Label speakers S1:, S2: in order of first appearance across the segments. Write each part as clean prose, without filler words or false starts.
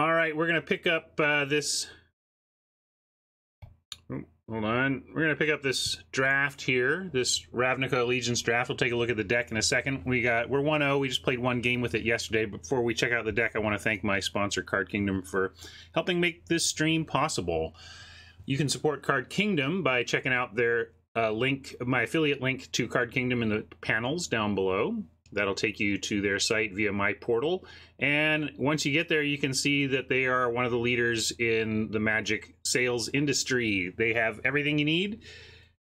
S1: All right, we're going to pick up this... Oh, hold on. We're going to pick up this draft here, this Ravnica Allegiance draft. We'll take a look at the deck in a second. We're 1-0. We just played one game with it yesterday. Before we check out the deck, I want to thank my sponsor, Card Kingdom, for helping make this stream possible. You can support Card Kingdom by checking out their link, my affiliate link to Card Kingdom in the panels down below. That'll take you to their site via my portal. And once you get there, you can see that they are one of the leaders in the Magic sales industry. They have everything you need.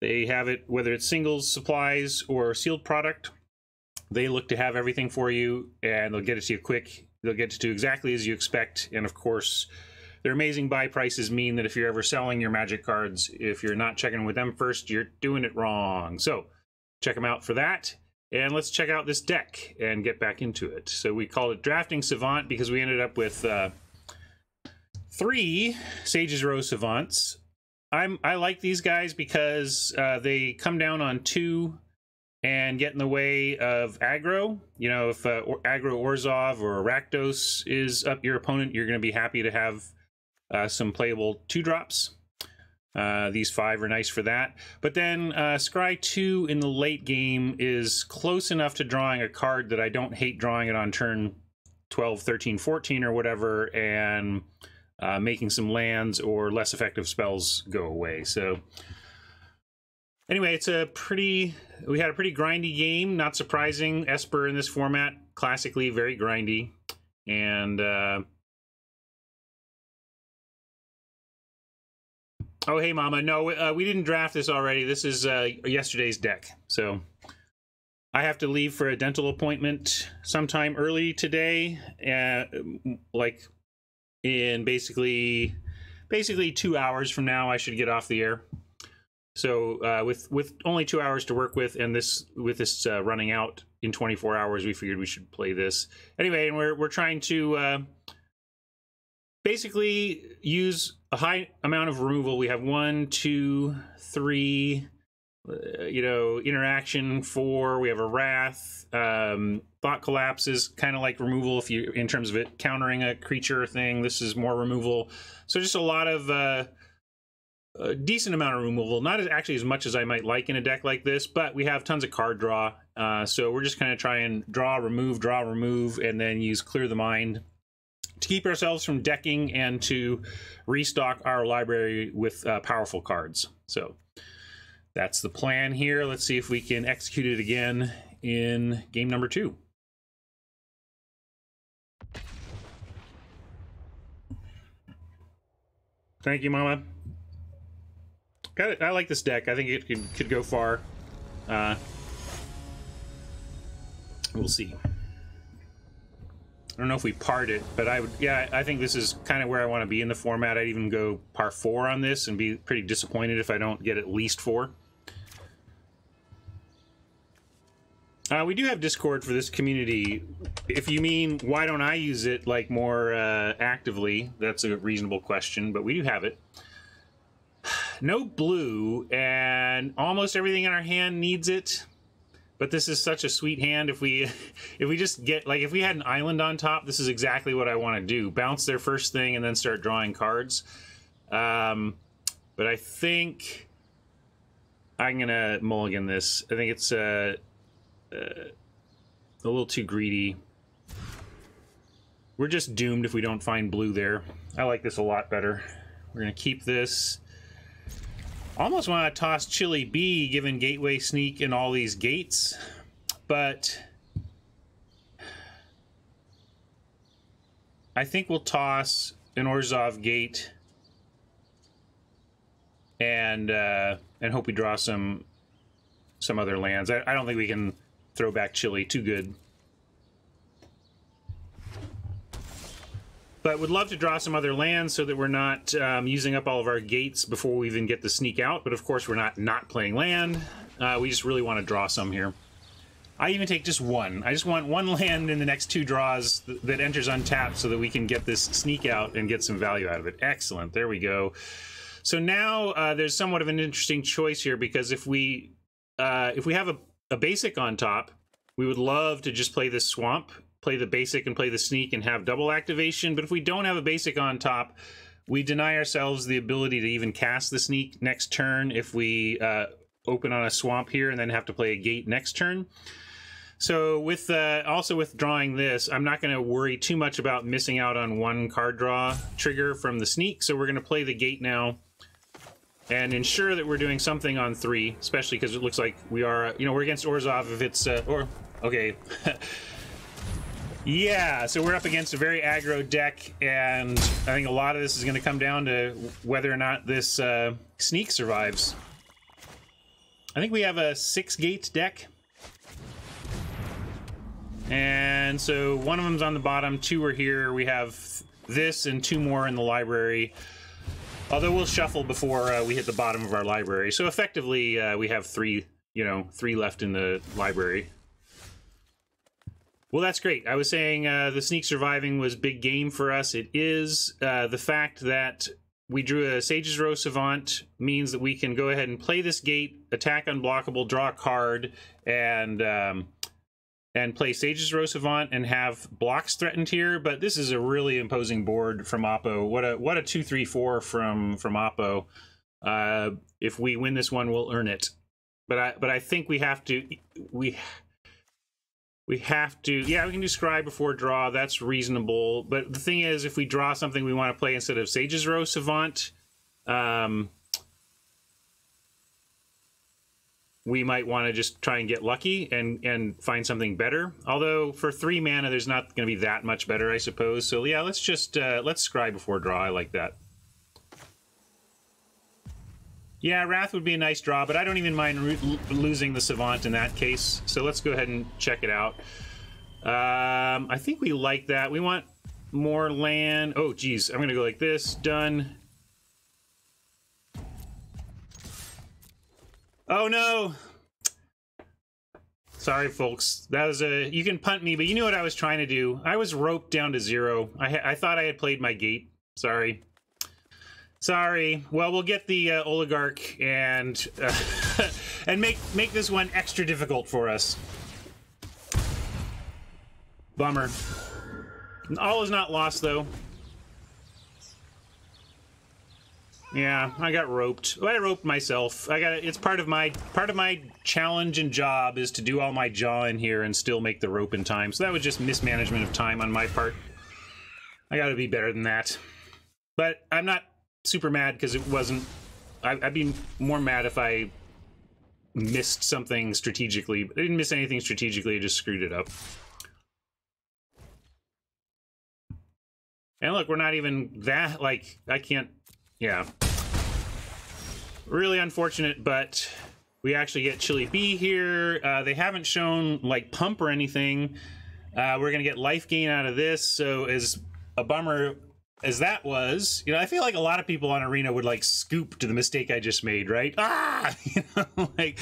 S1: They have it, whether it's singles, supplies, or sealed product. They look to have everything for you, and they'll get it to you quick. They'll get it to you exactly as you expect. And of course, their amazing buy prices mean that if you're ever selling your Magic cards, if you're not checking with them first, you're doing it wrong. So check them out for that. And let's check out this deck and get back into it. So we called it Drafting Savant because we ended up with 3 Sage's Row Savants. I like these guys because they come down on 2 and get in the way of aggro. You know, if aggro Orzhov or Rakdos is up your opponent, you're going to be happy to have some playable 2-drops. These 5 are nice for that. But then Scry 2 in the late game is close enough to drawing a card that I don't hate drawing it on turn 12, 13, 14 or whatever, and making some lands or less effective spells go away. So anyway, we had a pretty grindy game, not surprising. Esper in this format, classically very grindy. And oh, hey, Mama. No, we didn't draft this already. This is yesterday's deck. So I have to leave for a dental appointment sometime early today. Like in basically 2 hours from now, I should get off the air. So with only 2 hours to work with, and this running out in 24 hours, we figured we should play this anyway. And we're trying to basically use a high amount of removal. We have 1, 2, 3, interaction 4. We have a Wrath. Thought Collapse is kind of like removal if you, in terms of it countering a creature thing. This is more removal. So just a lot of a decent amount of removal. Not actually as much as I might like in a deck like this, but we have tons of card draw. So we're just kind of try and draw, remove, and then use Clear the Mind to keep ourselves from decking and to restock our library with powerful cards. So that's the plan here. Let's see if we can execute it again in game number 2. Thank you, Mama. I like this deck. I think it could go far. We'll see. I don't know if we part it, but I think this is kind of where I want to be in the format. I'd even go par 4 on this and be pretty disappointed if I don't get at least 4. We do have Discord for this community. If you mean, why don't I use it like more actively, that's a reasonable question, but we do have it. No blue, and almost everything in our hand needs it. But this is such a sweet hand. If we just get, like, if we had an island on top, this is exactly what I want to do. Bounce their first thing and then start drawing cards. But I think I'm gonna mulligan this. I think it's a little too greedy. We're just doomed if we don't find blue there. I like this a lot better. We're gonna keep this. Almost want to toss Chili B, given Gateway Sneak and all these gates, but I think we'll toss an Orzhov gate and hope we draw some other lands. I don't think we can throw back Chili. Too good. But would love to draw some other lands so that we're not using up all of our gates before we even get the sneak out. But of course, we're not playing land. We just really want to draw some here. I even take just one. I just want one land in the next 2 draws that enters untapped so that we can get this sneak out and get some value out of it. Excellent. There we go. So now there's somewhat of an interesting choice here, because if we have a basic on top, we would love to just play this swamp play the basic and play the sneak and have double activation. But if we don't have a basic on top, we deny ourselves the ability to even cast the sneak next turn if we open on a swamp here and then have to play a gate next turn. So with also withdrawing this, I'm not going to worry too much about missing out on one card draw trigger from the sneak. So we're going to play the gate now and ensure that we're doing something on 3, especially because it looks like we are, you know, we're against Orzhov if it's, okay. Yeah, so we're up against a very aggro deck, and I think a lot of this is going to come down to whether or not this sneak survives. I think we have a 6-gate deck. And so one of them's on the bottom, 2 are here. We have this and 2 more in the library. Although we'll shuffle before we hit the bottom of our library. So effectively, we have 3, you know, 3 left in the library. Well, that's great. I was saying the sneak surviving was big game for us. It is. The fact that we drew a Sage's Row Savant means that we can go ahead and play this gate, attack unblockable, draw a card, and play Sage's Row Savant and have blocks threatened here. But this is a really imposing board from Oppo. What a 2-3-4 from Oppo. If we win this one, we'll earn it. But I think we have to yeah, we can do Scry before draw. That's reasonable. But the thing is, if we draw something we want to play instead of Sage's Row Savant, we might want to just try and get lucky and find something better. Although for 3 mana, there's not going to be that much better, I suppose. So yeah, let's just let's Scry before draw. I like that. Yeah, Wrath would be a nice draw, but I don't even mind losing the Savant in that case. So let's go ahead and check it out. I think we like that. We want more land. Oh, geez. I'm going to go like this. Done. Oh, no. Sorry, folks. That was a... You can punt me, but you knew what I was trying to do. I was roped down to 0. I thought I had played my gate. Sorry. Sorry. Well, we'll get the Oligarch and and make this one extra difficult for us. Bummer. All is not lost, though. Yeah, I got roped. Well, I roped myself. It's part of my challenge and job is to do all my jaw in here and still make the rope in time. So that was just mismanagement of time on my part. I got to be better than that. But I'm not super mad because it wasn't... I'd be more mad if I missed something strategically. I didn't miss anything strategically, I just screwed it up. And look, we're not even that, like, I can't... Yeah. Really unfortunate, but we actually get Chili Bee here. They haven't shown, like, pump or anything. We're going to get life gain out of this, so as a bummer as that was, you know, I feel like a lot of people on Arena would, like, scoop to the mistake I just made, right? Ah! You know, like,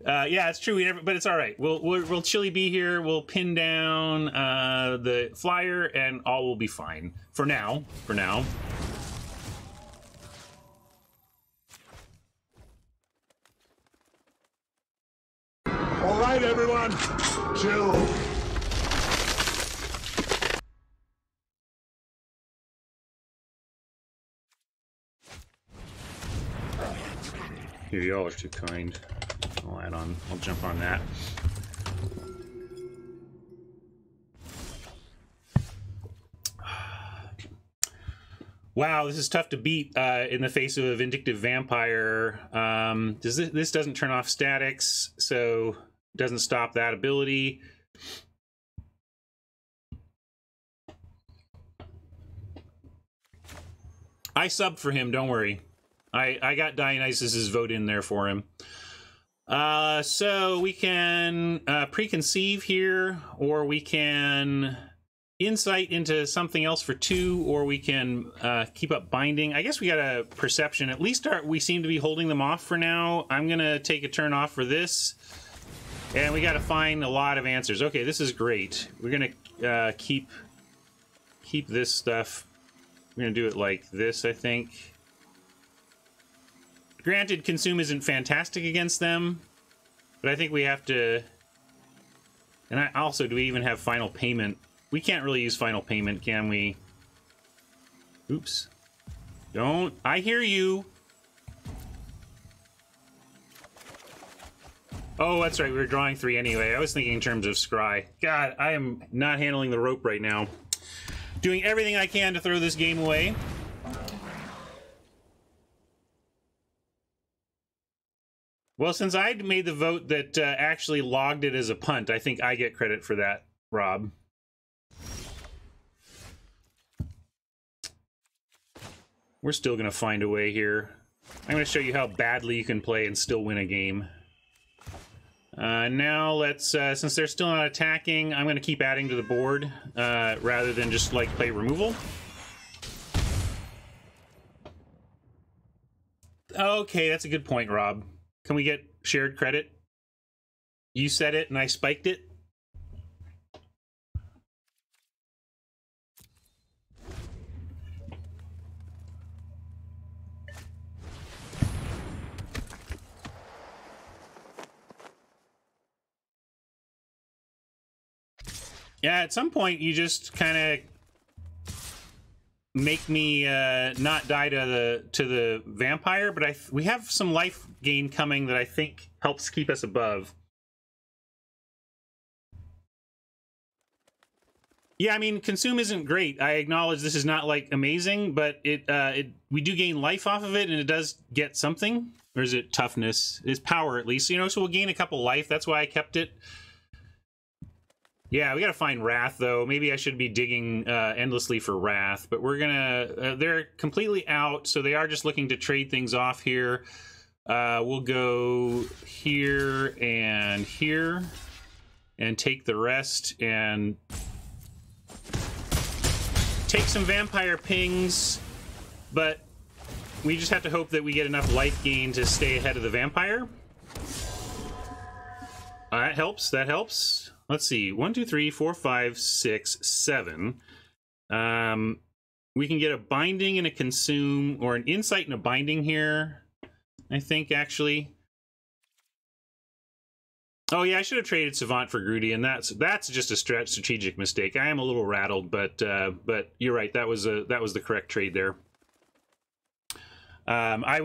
S1: yeah, it's true, but it's all right. We'll Chili Bee here, we'll pin down the flyer, and all will be fine. For now.
S2: All right, everyone, chill.
S1: Here, y'all are too kind. I'll jump on that. Wow, this is tough to beat in the face of a Vindictive Vampire. This doesn't turn off statics, so it doesn't stop that ability. I subbed for him, don't worry. I got Dionysus's vote in there for him. So we can preconceive here, or we can insight into something else for 2, or we can keep up binding. I guess we got a perception. At least we seem to be holding them off for now. I'm going to take a turn off for this. And we got to find a lot of answers. Okay, this is great. We're going to keep this stuff. We're going to do it like this, I think. Granted, Consume isn't fantastic against them, but I think we have to... And do we even have Final Payment? We can't really use final payment, can we? Oops. Don't. I hear you. Oh, that's right. We were drawing 3 anyway. I was thinking in terms of scry. God, I am not handling the rope right now. Doing everything I can to throw this game away. Well, since I made the vote that actually logged it as a punt, I think I get credit for that, Rob. We're still going to find a way here. I'm going to show you how badly you can play and still win a game. Now let's, since they're still not attacking, I'm going to keep adding to the board rather than just like play removal. Okay, that's a good point, Rob. Can we get shared credit? You said it and I spiked it. Yeah, at some point you just kind of make me not die to the vampire, but we have some life gain coming that I think helps keep us above. Yeah, I mean, consume isn't great. I acknowledge this is not like amazing, but we do gain life off of it, and it does get something. Or is it toughness? It's power at least, you know. So we'll gain a couple life. That's why I kept it. Yeah, we gotta find Wrath, though. Maybe I should be digging endlessly for Wrath, but we're gonna... they're completely out, so they are just looking to trade things off here. We'll go here, and take the rest, and take some vampire pings, but we just have to hope that we get enough life gain to stay ahead of the vampire. That helps, that helps. Let's see, 1, 2, 3, 4, 5, 6, 7. We can get a binding and a consume, or an insight and a binding here, I think, actually. Oh yeah, I should have traded Savant for Grudy, and that's just a strategic mistake. I am a little rattled, but you're right. That was the correct trade there. I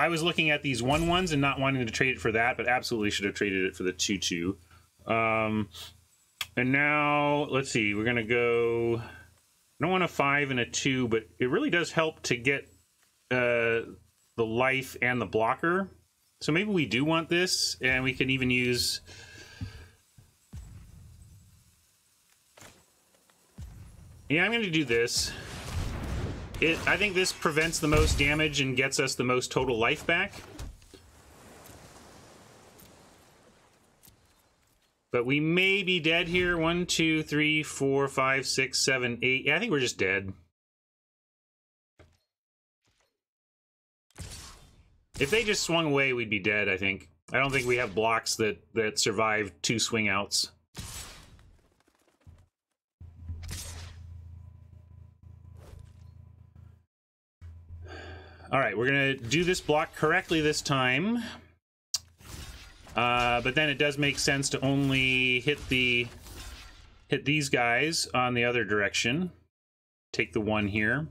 S1: was looking at these 1/1s and not wanting to trade it for that, but absolutely should have traded it for the 2/2. And now let's see. We're gonna go. I don't want a 5 and a 2, but it really does help to get the life and the blocker. So maybe we do want this, and we can even use... Yeah, I'm going to do this. I think this prevents the most damage and gets us the most total life back. But we may be dead here. 1, 2, 3, 4, 5, 6, 7, 8. Yeah, I think we're just dead. If they just swung away, we'd be dead, I think. I don't think we have blocks that survive 2 swing outs. All right, we're going to do this block correctly this time. But then it does make sense to only hit these guys on the other direction. Take the 1 here.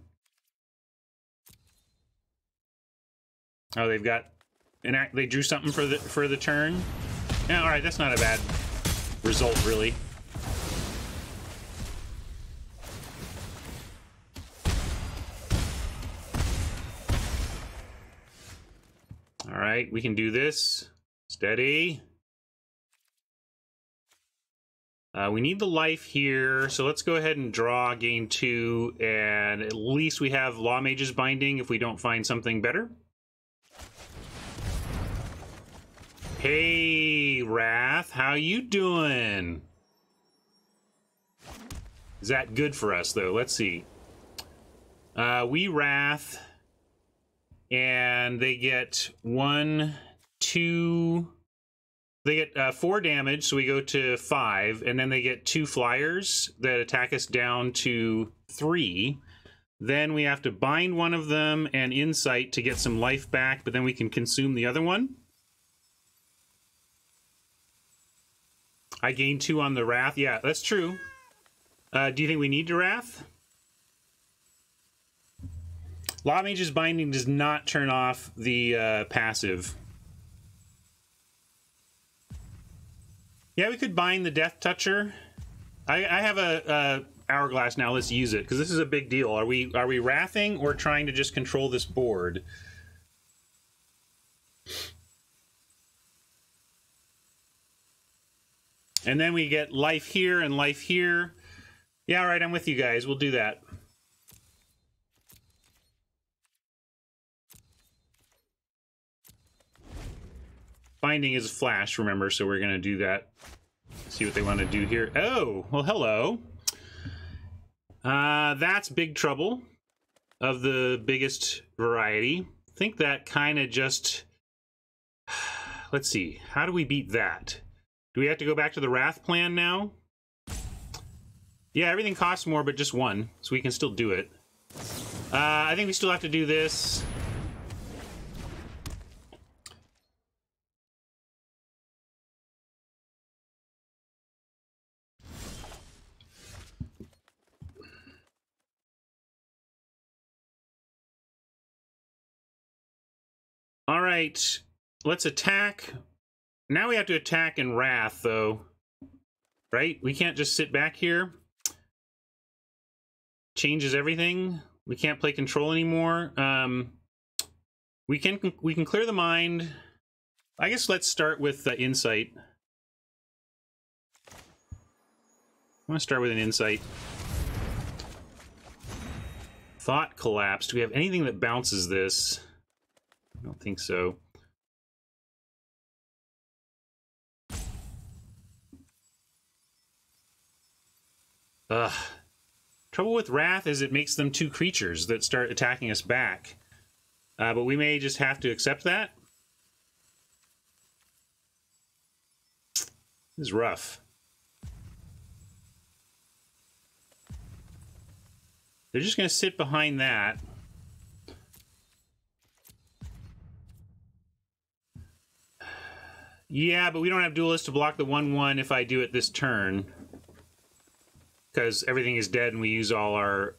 S1: Oh, they've got they drew something for the turn. Yeah, all right, that's not a bad result, really. All right, we can do this. Steady. We need the life here, so let's go ahead and draw, gain 2, and at least we have Law Mage's Binding if we don't find something better. Hey, Wrath, how you doing? Is that good for us, though? Let's see. We Wrath, and they get 1, 2... They get 4 damage, so we go to 5, and then they get 2 flyers that attack us down to 3. Then we have to bind one of them and insight to get some life back, but then we can consume the other one. I gained 2 on the Wrath. Yeah, that's true. Do you think we need to Wrath? Law Mage's Binding does not turn off the passive. Yeah, we could bind the Death Toucher. I have a Hourglass now. Let's use it, because this is a big deal. Are we wrathing or trying to just control this board? And then we get life here and life here. Yeah, all right, I'm with you guys. We'll do that. Binding is flash, remember, so we're going to do that. See what they want to do here. Oh, well, hello. That's Big Trouble of the biggest variety. I think that kind of just... Let's see. How do we beat that? Do we have to go back to the Wrath plan now? Yeah, everything costs more, but just one, so we can still do it. I think we still have to do this. All right, let's attack. Now we have to attack in Wrath, though. Right? We can't just sit back here. Changes everything. We can't play control anymore. We can clear the mind. I guess let's start with Insight. I want to start with an Insight. Thought Collapse. Do we have anything that bounces this? I don't think so. Ugh. Trouble with Wrath is it makes them two creatures that start attacking us back. But we may just have to accept that. This is rough. They're just going to sit behind that. Yeah, but we don't have Duelist to block the 1/1 if I do it this turn. Because everything is dead and we use all our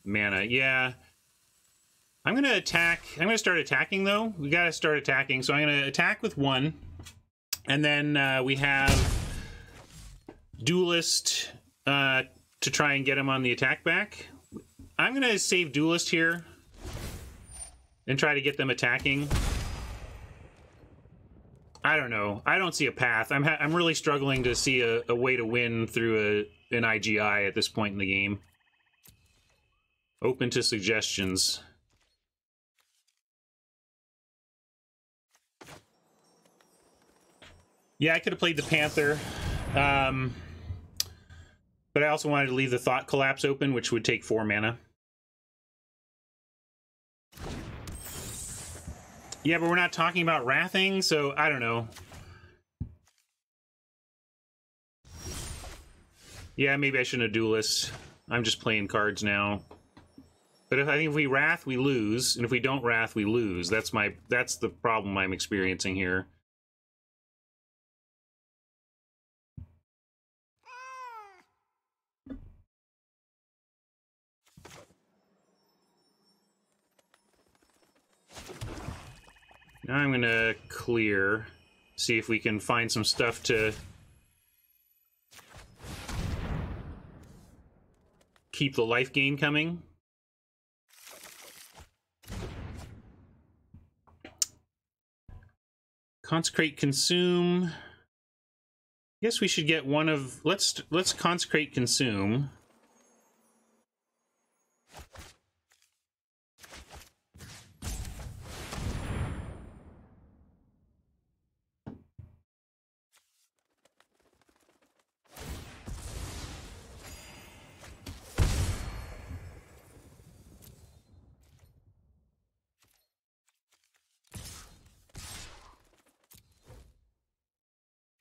S1: mana. Yeah. I'm going to attack. I'm going to start attacking, though. We got to start attacking. So I'm going to attack with 1. And then we have Duelist to try and get him on the attack back. I'm going to save Duelist here and try to get them attacking. I don't know. I don't see a path. I'm really struggling to see a way to win through an IGI at this point in the game. Open to suggestions. Yeah, I could have played the Panther. But I also wanted to leave the Thought Collapse open, which would take 4 mana. Yeah, but we're not talking about wrathing, so I don't know. Yeah, maybe I shouldn't have Duelist. I'm just playing cards now. But I think if we wrath, we lose, and if we don't wrath, we lose. That's the problem I'm experiencing here. Now I'm gonna clear, see if we can find some stuff to keep the life gain coming. Consecrate, consume. I guess we should get one of. Let's consecrate, consume.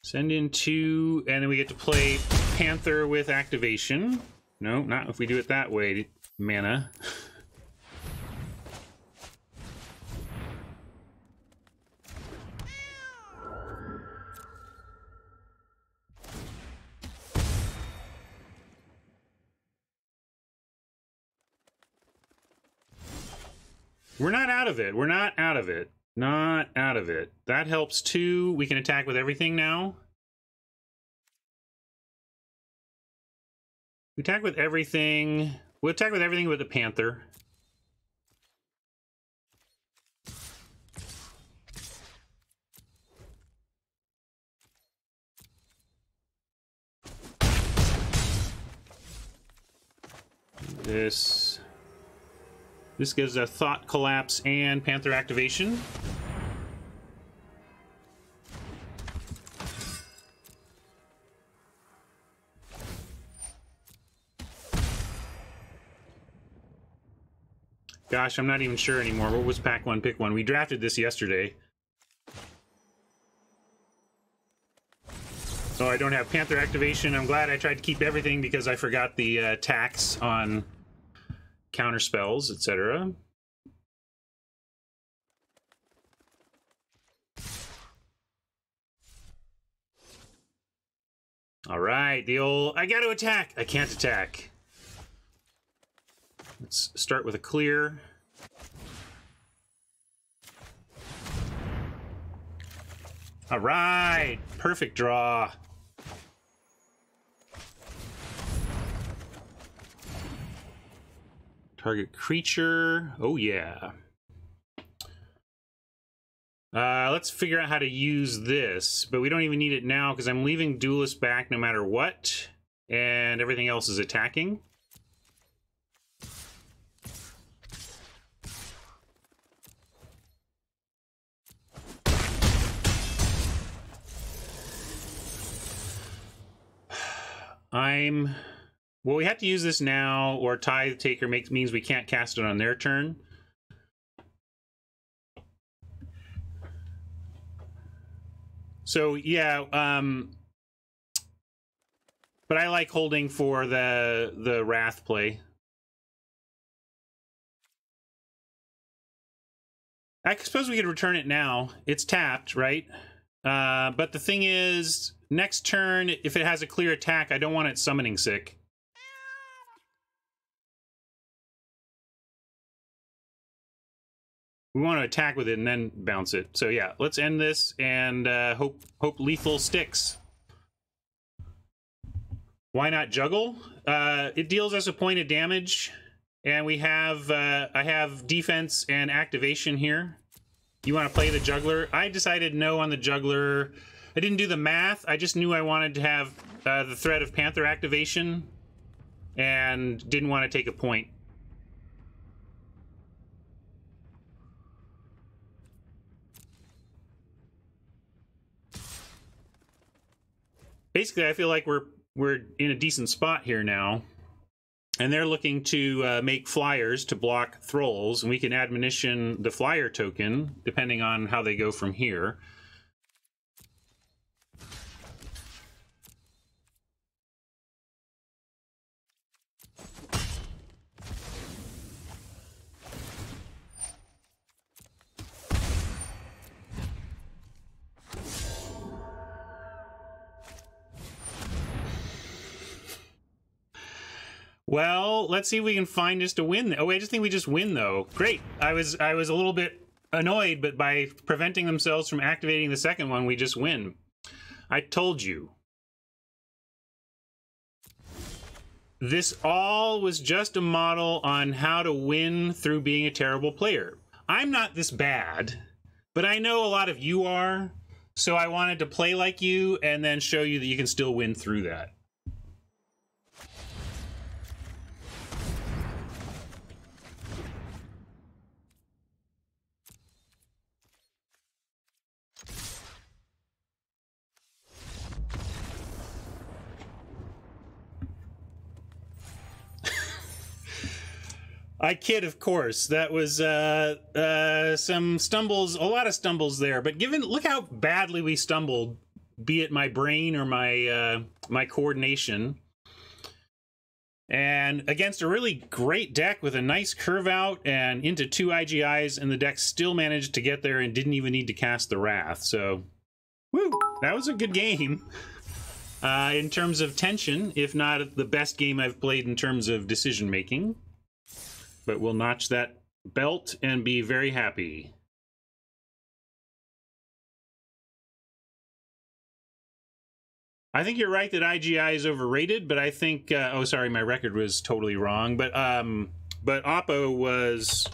S1: Send in 2, and then we get to play Panther with activation. No, not if we do it that way. Mana. We're not out of it. We're not out of it. Not out of it. That helps too. We can attack with everything now. We attack with everything. We'll attack with everything with the Panther. This gives a Thought Collapse and Panther activation. Gosh, I'm not even sure anymore. What was pack one, pick one? We drafted this yesterday. So I don't have Panther activation. I'm glad I tried to keep everything because I forgot the tax on counter spells, etc. All right, the old, I got to attack. I can't attack. Let's start with a clear. All right, perfect draw. Target creature. Oh, yeah. Let's figure out how to use this, but we don't even need it now because I'm leaving Duelist back no matter what, and everything else is attacking. Well, we have to use this now, or Tithe Taker means we can't cast it on their turn. So, yeah, but I like holding for the Wrath play. I suppose we could return it now. It's tapped, right? But the thing is, next turn, if it has a clear attack, I don't want it summoning sick. We want to attack with it and then bounce it. So yeah, let's end this and hope lethal sticks. Why not juggle? It deals us a point of damage, and we have I have defense and activation here. You want to play the juggler? I decided no on the juggler. I didn't do the math. I just knew I wanted to have the threat of Panther activation and didn't want to take a point. Basically, I feel like we're in a decent spot here now, and they're looking to make flyers to block thralls, and we can admonition the flyer token depending on how they go from here. Well, let's see if we can find just a win. Oh, I just think we just win, though. Great. I was a little bit annoyed, but by preventing themselves from activating the second one, we just win. I told you. This all was just a model on how to win through being a terrible player. I'm not this bad, but I know a lot of you are, so I wanted to play like you and then show you that you can still win through that. I kid, of course. That was some stumbles, a lot of stumbles there. But look how badly we stumbled, be it my brain or my my coordination. And against a really great deck with a nice curve out and into 2 IGIs, and the deck still managed to get there and didn't even need to cast the Wrath. So, woo, that was a good game. In terms of tension, if not the best game I've played in terms of decision making. But we'll notch that belt and be very happy. I think you're right that IGI is overrated, but I think oh sorry, my record was totally wrong, but Oppo was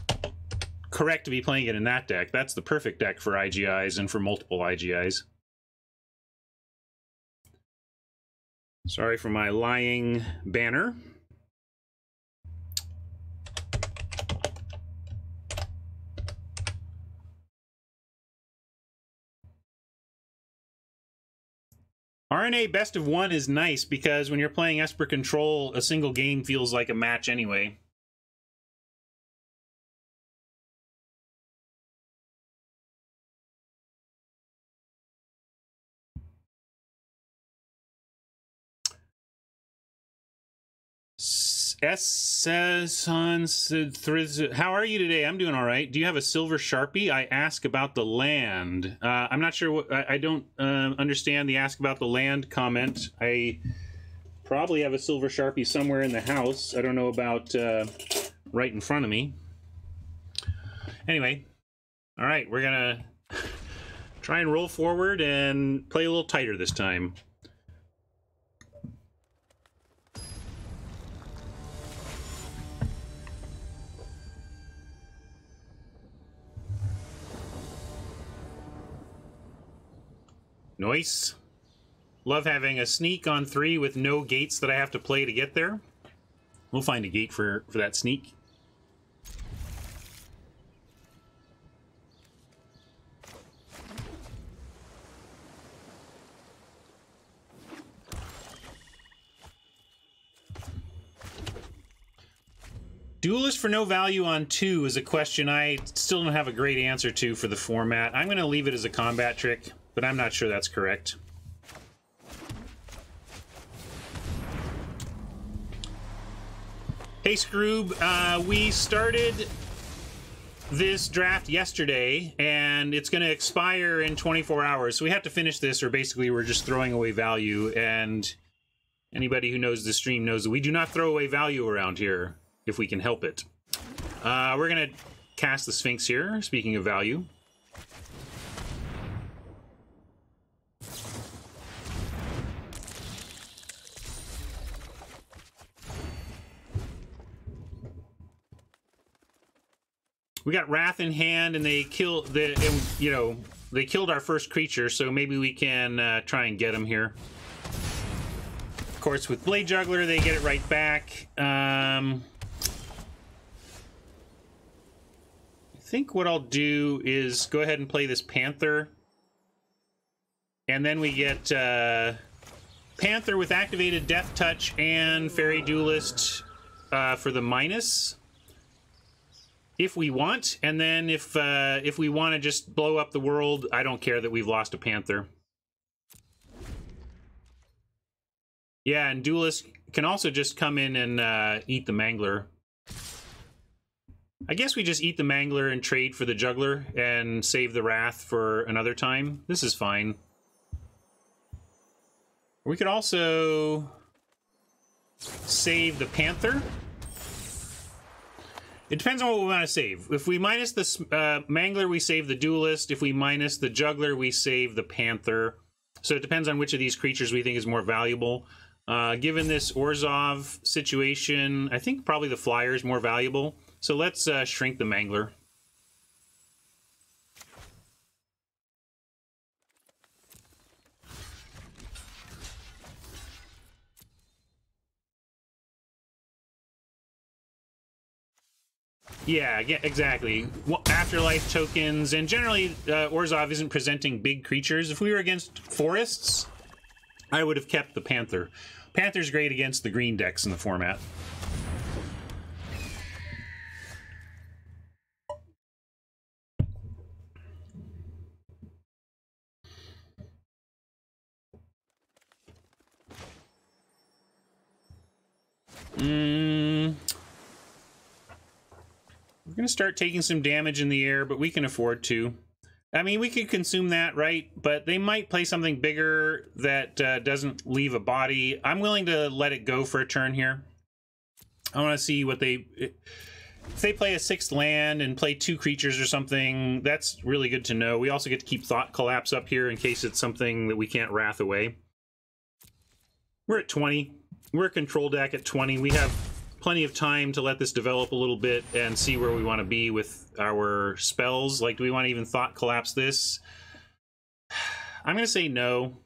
S1: correct to be playing it in that deck. That's the perfect deck for IGIs and for multiple IGIs. Sorry for my lying banner. RNA best of one is nice because when you're playing Esper Control, a single game feels like a match anyway. How are you today? I'm doing all right. Do you have a silver Sharpie? I ask about the land. I'm not sure what I don't understand the ask about the land comment. I probably have a silver Sharpie somewhere in the house. I don't know about right in front of me. Anyway, all right, we're gonna try and roll forward and play a little tighter this time. Nice. Love having a sneak on 3 with no gates that I have to play to get there. We'll find a gate for that sneak. Duelist for no value on 2 is a question I still don't have a great answer to for the format. I'm going to leave it as a combat trick, but I'm not sure that's correct. Hey Scroob, we started this draft yesterday, and it's going to expire in 24 hours, so we have to finish this, or basically we're just throwing away value, and anybody who knows the stream knows that we do not throw away value around here, if we can help it. We're going to cast the Sphinx here, speaking of value. We got Wrath in hand, and they kill they killed our first creature, so maybe we can try and get them here. Of course, with Blade Juggler, they get it right back. I think what I'll do is go ahead and play this Panther, and then we get Panther with activated Death Touch and Fairy Duelist for the minus. If we want, and then if we want to just blow up the world, I don't care that we've lost a Panther. Yeah, and Duelist can also just come in and eat the Mangler. I guess we just eat the Mangler and trade for the Juggler and save the Wrath for another time. This is fine. We could also save the Panther. It depends on what we want to save. If we minus the Mangler, we save the Duelist. If we minus the Juggler, we save the Panther. So it depends on which of these creatures we think is more valuable. Given this Orzhov situation, I think probably the Flyer is more valuable. So let's shrink the Mangler. Yeah, exactly. Afterlife tokens, and generally Orzhov isn't presenting big creatures. If we were against forests, I would have kept the Panther. Panther's great against the green decks in the format. We're going to start taking some damage in the air, but we can afford to. I mean, we could consume that, right? But they might play something bigger that doesn't leave a body. I'm willing to let it go for a turn here. I want to see what they... if they play a 6th land and play 2 creatures or something, that's really good to know. We also get to keep Thought Collapse up here in case it's something that we can't wrath away. We're at 20. We're a control deck at 20. We have plenty of time to let this develop a little bit and see where we want to be with our spells. Like, do we want to even Thought Collapse this? I'm going to say no.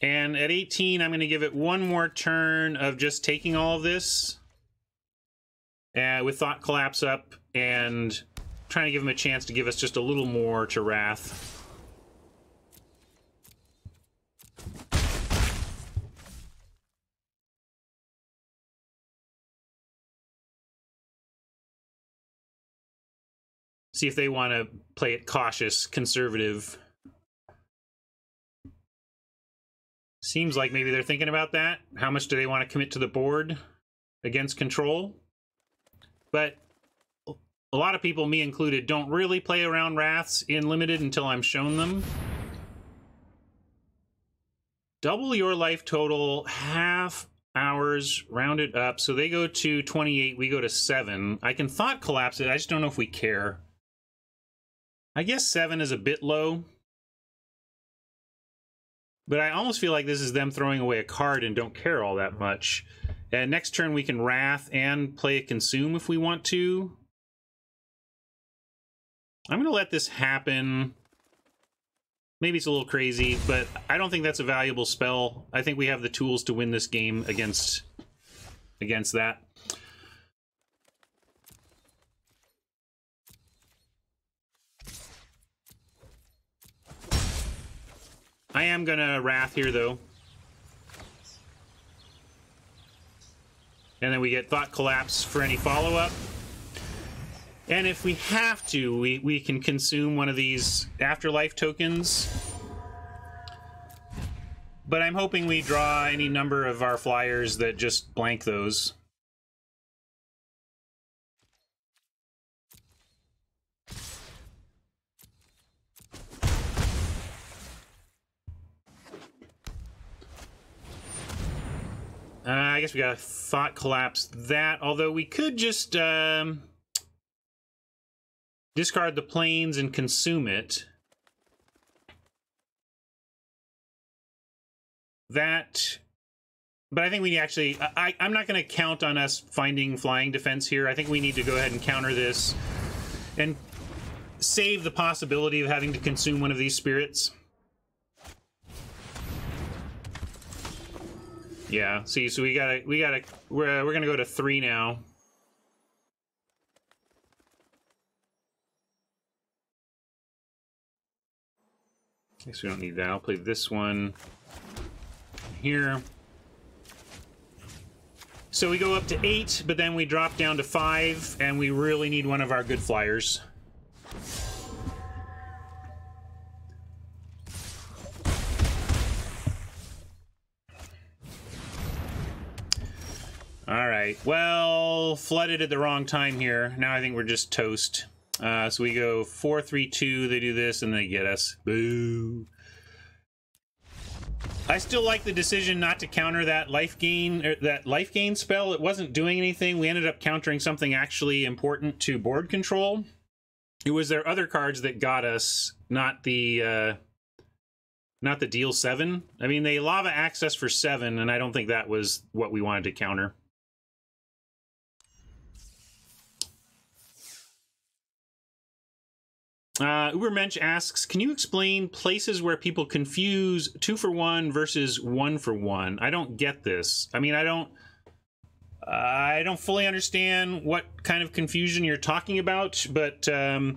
S1: And at 18, I'm going to give it one more turn of just taking all of this with Thought Collapse up and trying to give him a chance to give us just a little more to Wrath. See if they want to play it cautious, conservative. Seems like maybe they're thinking about that. How much do they want to commit to the board against control? But a lot of people, me included, don't really play around Wraths in Limited until I'm shown them. Double your life total, half hours, rounded up. So they go to 28, we go to 7. I can Thought Collapse it, I just don't know if we care. I guess 7 is a bit low. But I almost feel like this is them throwing away a card and don't care all that much. And next turn we can Wrath and play a Consume if we want to. I'm going to let this happen. Maybe it's a little crazy, but I don't think that's a valuable spell. I think we have the tools to win this game against that. I am going to Wrath here, though. And then we get Thought Collapse for any follow-up. And if we have to, we can consume one of these Afterlife tokens. But I'm hoping we draw any number of our flyers that just blank those. I guess we gotta Thought Collapse that, although we could just discard the planes and consume it. That, but I think we actually, I'm not going to count on us finding flying defense here. I think we need to go ahead and counter this and save the possibility of having to consume one of these spirits. Yeah, see, so we're gonna go to 3 now. Guess we don't need that. I'll play this one here. So we go up to 8, but then we drop down to 5, and we really need one of our good flyers. All right, well, flooded at the wrong time here. Now I think we're just toast. So we go 4, 3, 2, they do this, and they get us. Boo. I still like the decision not to counter that life gain spell. It wasn't doing anything. We ended up countering something actually important to board control. It was their other cards that got us, not the deal 7. I mean, they lava access for 7, and I don't think that was what we wanted to counter. Ubermensch asks, can you explain places where people confuse 2-for-1 versus 1-for-1? I don't get this. I mean, I don't fully understand what kind of confusion you're talking about, but a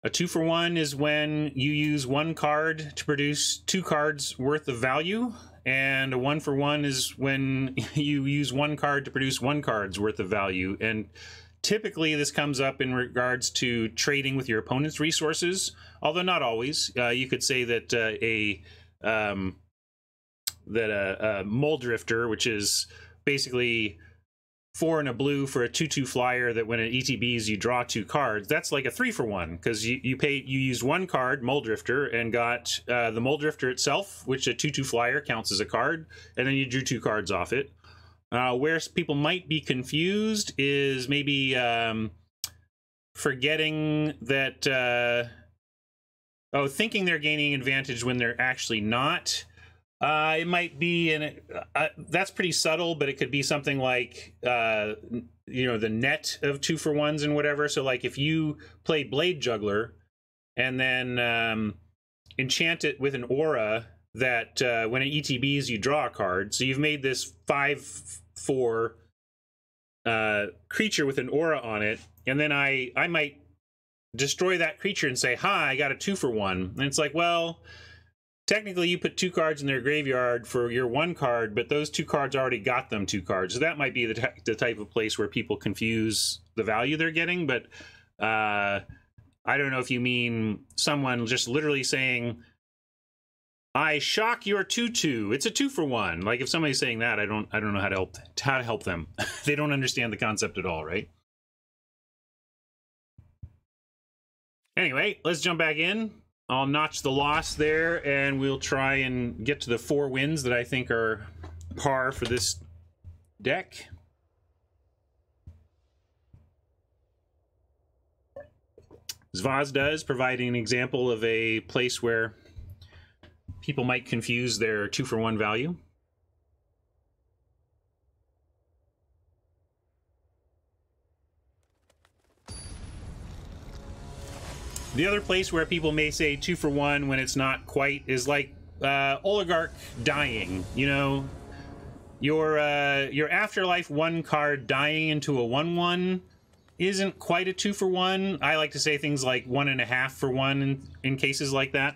S1: 2-for-1 is when you use 1 card to produce 2 cards worth of value, and a 1-for-1 is when you use 1 card to produce 1 card's worth of value. And typically, this comes up in regards to trading with your opponent's resources, although not always. You could say that a Mole Drifter, which is basically 4 and a blue for a 2/2 flyer that when it ETBs you draw 2 cards. That's like a 3-for-1 because you used 1 card, Mulldrifter, and got the Mulldrifter itself, which a 2/2 flyer counts as a card, and then you drew 2 cards off it. Where people might be confused is maybe forgetting that thinking they're gaining advantage when they're actually not. It might be that's pretty subtle, but it could be something like the net of 2-for-1s and whatever. So like if you play Blade Juggler and then enchant it with an aura that when it ETBs you draw a card, so you've made this 5/4 creature with an aura on it, and then I might destroy that creature and say, "Ha, I got a 2-for-1," and it's like, well, technically you put 2 cards in their graveyard for your 1 card, but those 2 cards already got them 2 cards. So that might be the type of place where people confuse the value they're getting. But I don't know if you mean someone just literally saying, "I shock your 2/2. It's a 2-for-1." Like if somebody's saying that, I don't know how to help them. They don't understand the concept at all, right? Anyway, let's jump back in. I'll notch the loss there, and we'll try and get to the 4 wins that I think are par for this deck. As Vaz does, providing an example of a place where people might confuse their 2-for-1 value. The other place where people may say 2-for-1 when it's not quite is like Oligarch dying. You know, your Afterlife 1 card dying into a 1/1 isn't quite a 2-for-1. I like to say things like 1.5-for-1 in cases like that.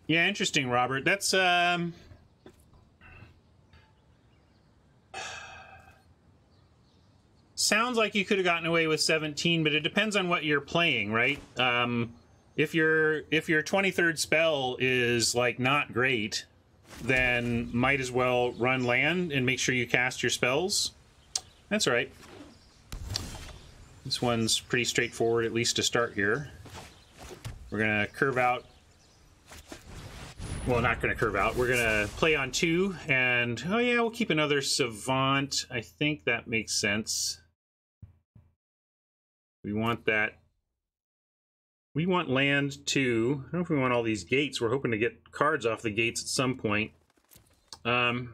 S1: Yeah, interesting, Robert. That's sounds like you could have gotten away with 17, but it depends on what you're playing, right? If your 23rd spell is like not great, then might as well run land and make sure you cast your spells. That's right. This one's pretty straightforward, at least to start here. We're gonna curve out. Well, not going to curve out. We're going to play on 2, and oh yeah, we'll keep another Savant. I think that makes sense. We want that. We want land 2. I don't know if we want all these gates. We're hoping to get cards off the gates at some point. I'm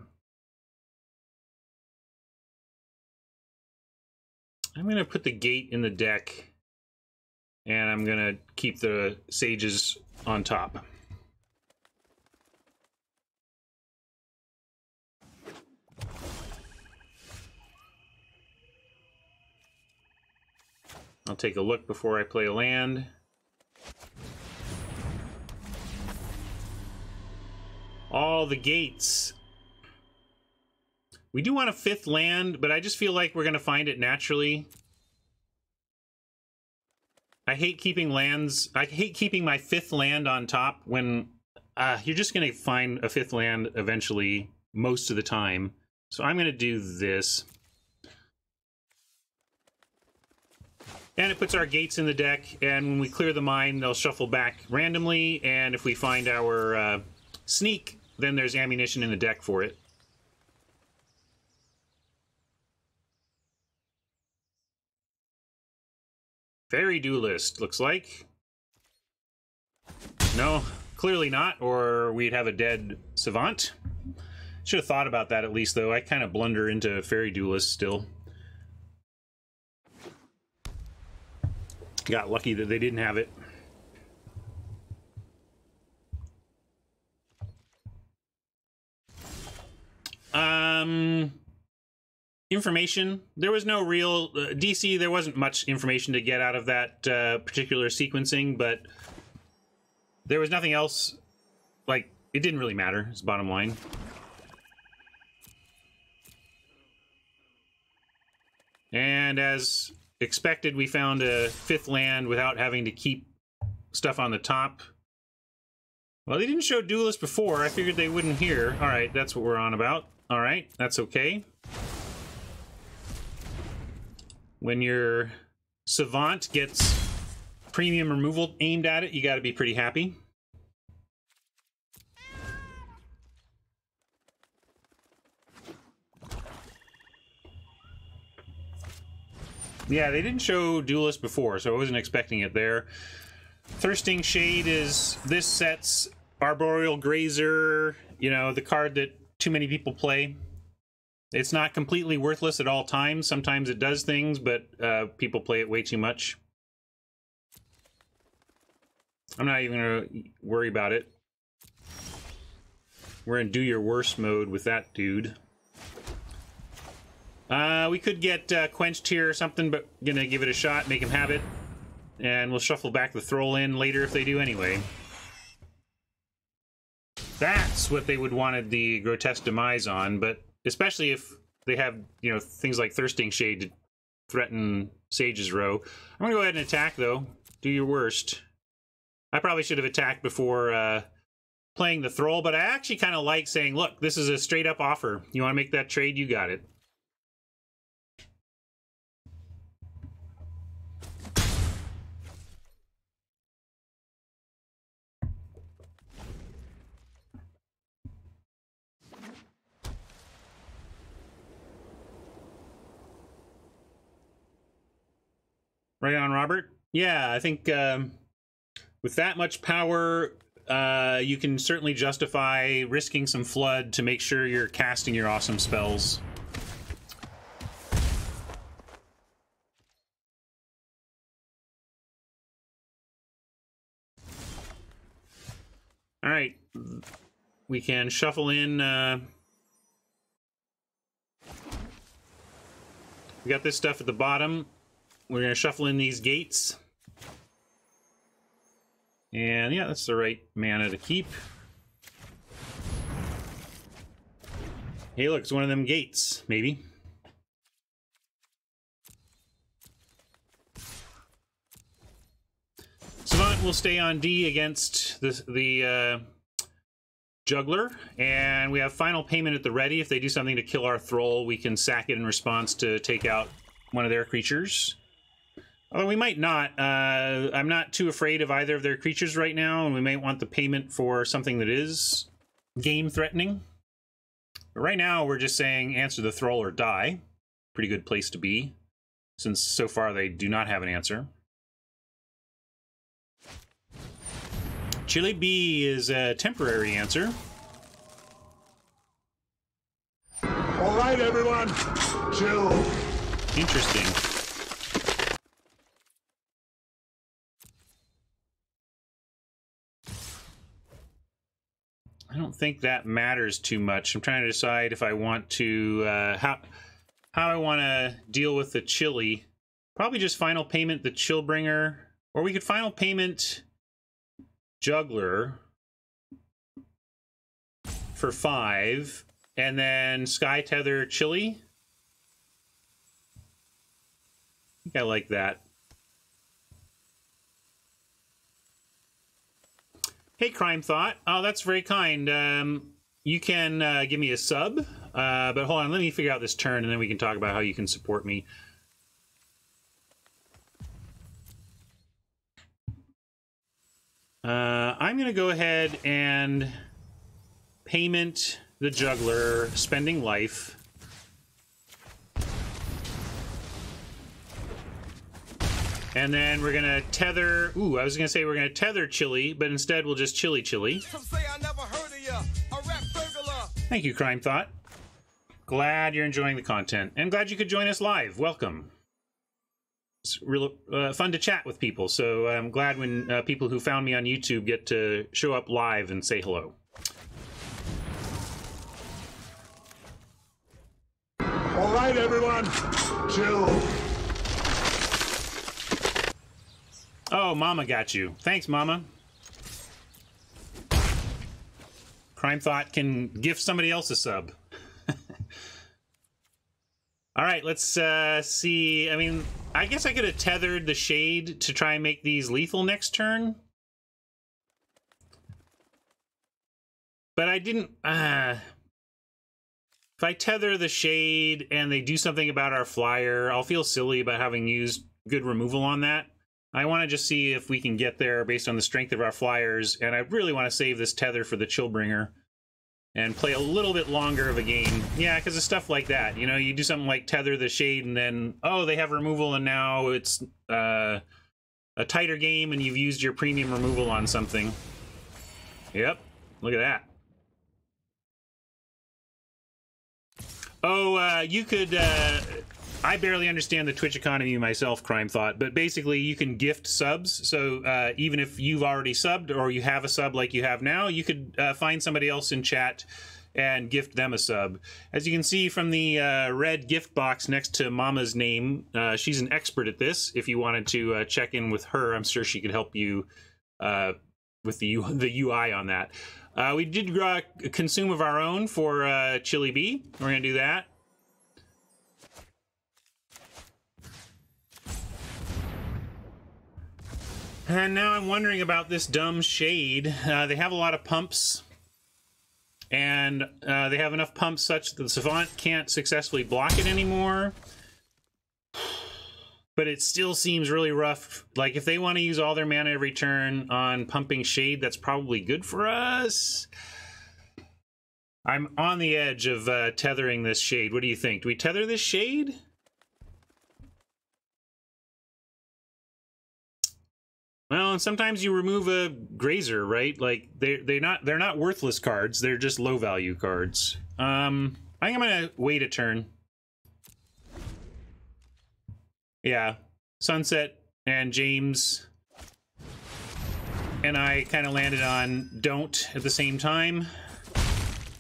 S1: going to put the gate in the deck, and I'm going to keep the sages on top. I'll take a look before I play a land. All the gates. We do want a 5th land, but I just feel like we're going to find it naturally. I hate keeping lands. I hate keeping my 5th land on top when you're just going to find a 5th land eventually most of the time. So I'm going to do this. And it puts our gates in the deck, and when we clear the mine, they'll shuffle back randomly, and if we find our sneak, then there's ammunition in the deck for it. Fairy Duelist, looks like. No, clearly not, or we'd have a dead Savant. Should have thought about that at least, though. I kind of blunder into Fairy Duelist still. Got lucky that they didn't have it. Information. There was no real DC. There wasn't much information to get out of that particular sequencing, but there was nothing else. Like, it didn't really matter. It's bottom line. And as expected, we found a 5th land without having to keep stuff on the top. Well, they didn't show Duelist before. I figured they wouldn't here. All right, that's what we're on about. All right, that's okay. When your Savant gets premium removal aimed at it, you got to be pretty happy. Yeah, they didn't show Duelist before, so I wasn't expecting it there. Thirsting Shade is this set's Arboreal Grazer, you know, the card that too many people play. It's not completely worthless at all times. Sometimes it does things, but people play it way too much. I'm not even going to worry about it. We're in do your worst mode with that dude. We could get quenched here or something, but gonna give it a shot, make him have it. And we'll shuffle back the Thrall in later if they do anyway. That's what they would wanted the Grotesque Demise on, but especially if they have, you know, things like Thirsting Shade to threaten Sage's Row. I'm gonna go ahead and attack, though. Do your worst. I probably should have attacked before playing the Thrall, but I actually kind of like saying, look, this is a straight-up offer. You want to make that trade? You got it. Right on, Robert. Yeah, I think with that much power, you can certainly justify risking some flood to make sure you're casting your awesome spells. All right, we can shuffle in. We got this stuff at the bottom. We're going to shuffle in these gates. And yeah, that's the right mana to keep. Hey, look, it's one of them gates, maybe. Savant will stay on D against the Juggler, and we have final payment at the ready. If they do something to kill our Thrall, we can sack it in response to take out one of their creatures. Although we might not. I'm not too afraid of either of their creatures right now, and we may want the payment for something that is game-threatening. But right now, we're just saying answer the Thrall or die. Pretty good place to be, since so far they do not have an answer. Chili B is a temporary answer.
S2: All right, everyone, chill.
S1: Interesting. I don't think that matters too much. I'm trying to decide if I want to how I want to deal with the Chili. Probably just final payment the Chillbringer, or we could final payment Juggler for 5, and then Sky Tether Chili. I think I like that. Hey, Crime Thought. Oh, that's very kind. You can give me a sub, but hold on, let me figure out this turn, and then we can talk about how you can support me. I'm going to go ahead and payment the Juggler, spending life. And then we're going to tether... Ooh, I was going to say we're going to tether Chili, but instead we'll just Chili. Thank you, Crime Thought. Glad you're enjoying the content. And glad you could join us live. Welcome. It's real fun to chat with people, so I'm glad when people who found me on YouTube get to show up live and say hello.
S2: All right, everyone, chill.
S1: Oh, Mama got you. Thanks, Mama. Crime Thought can gift somebody else a sub. All right, let's see. I mean, I guess I could have tethered the Shade to try and make these lethal next turn. But I didn't... if I tether the Shade and they do something about our flyer, I'll feel silly about having used good removal on that. I want to just see if we can get there based on the strength of our flyers, and I really want to save this tether for the Chillbringer and play a little bit longer of a game. Yeah, because of stuff like that. You know, you do something like tether the Shade and then, oh, they have removal and now it's a tighter game and you've used your premium removal on something. Yep, look at that. Oh, you could... I barely understand the Twitch economy myself, Crime Thought, but basically you can gift subs. So even if you've already subbed or you have a sub like you have now, you could find somebody else in chat and gift them a sub. As you can see from the red gift box next to Mama's name, she's an expert at this. If you wanted to check in with her, I'm sure she could help you with the UI on that. We did consume of our own for Chili Bee. We're going to do that. And now I'm wondering about this dumb Shade. They have a lot of pumps, and they have enough pumps such that the Savant can't successfully block it anymore. But it still seems really rough. Like, if they want to use all their mana every turn on pumping Shade, that's probably good for us. I'm on the edge of tethering this Shade. What do you think? Do we tether this Shade? Well, and sometimes you remove a Grazer, right? Like they're not worthless cards. They're just low value cards. I think I'm gonna wait a turn. Yeah, Sunset and James and I kind of landed on don't at the same time.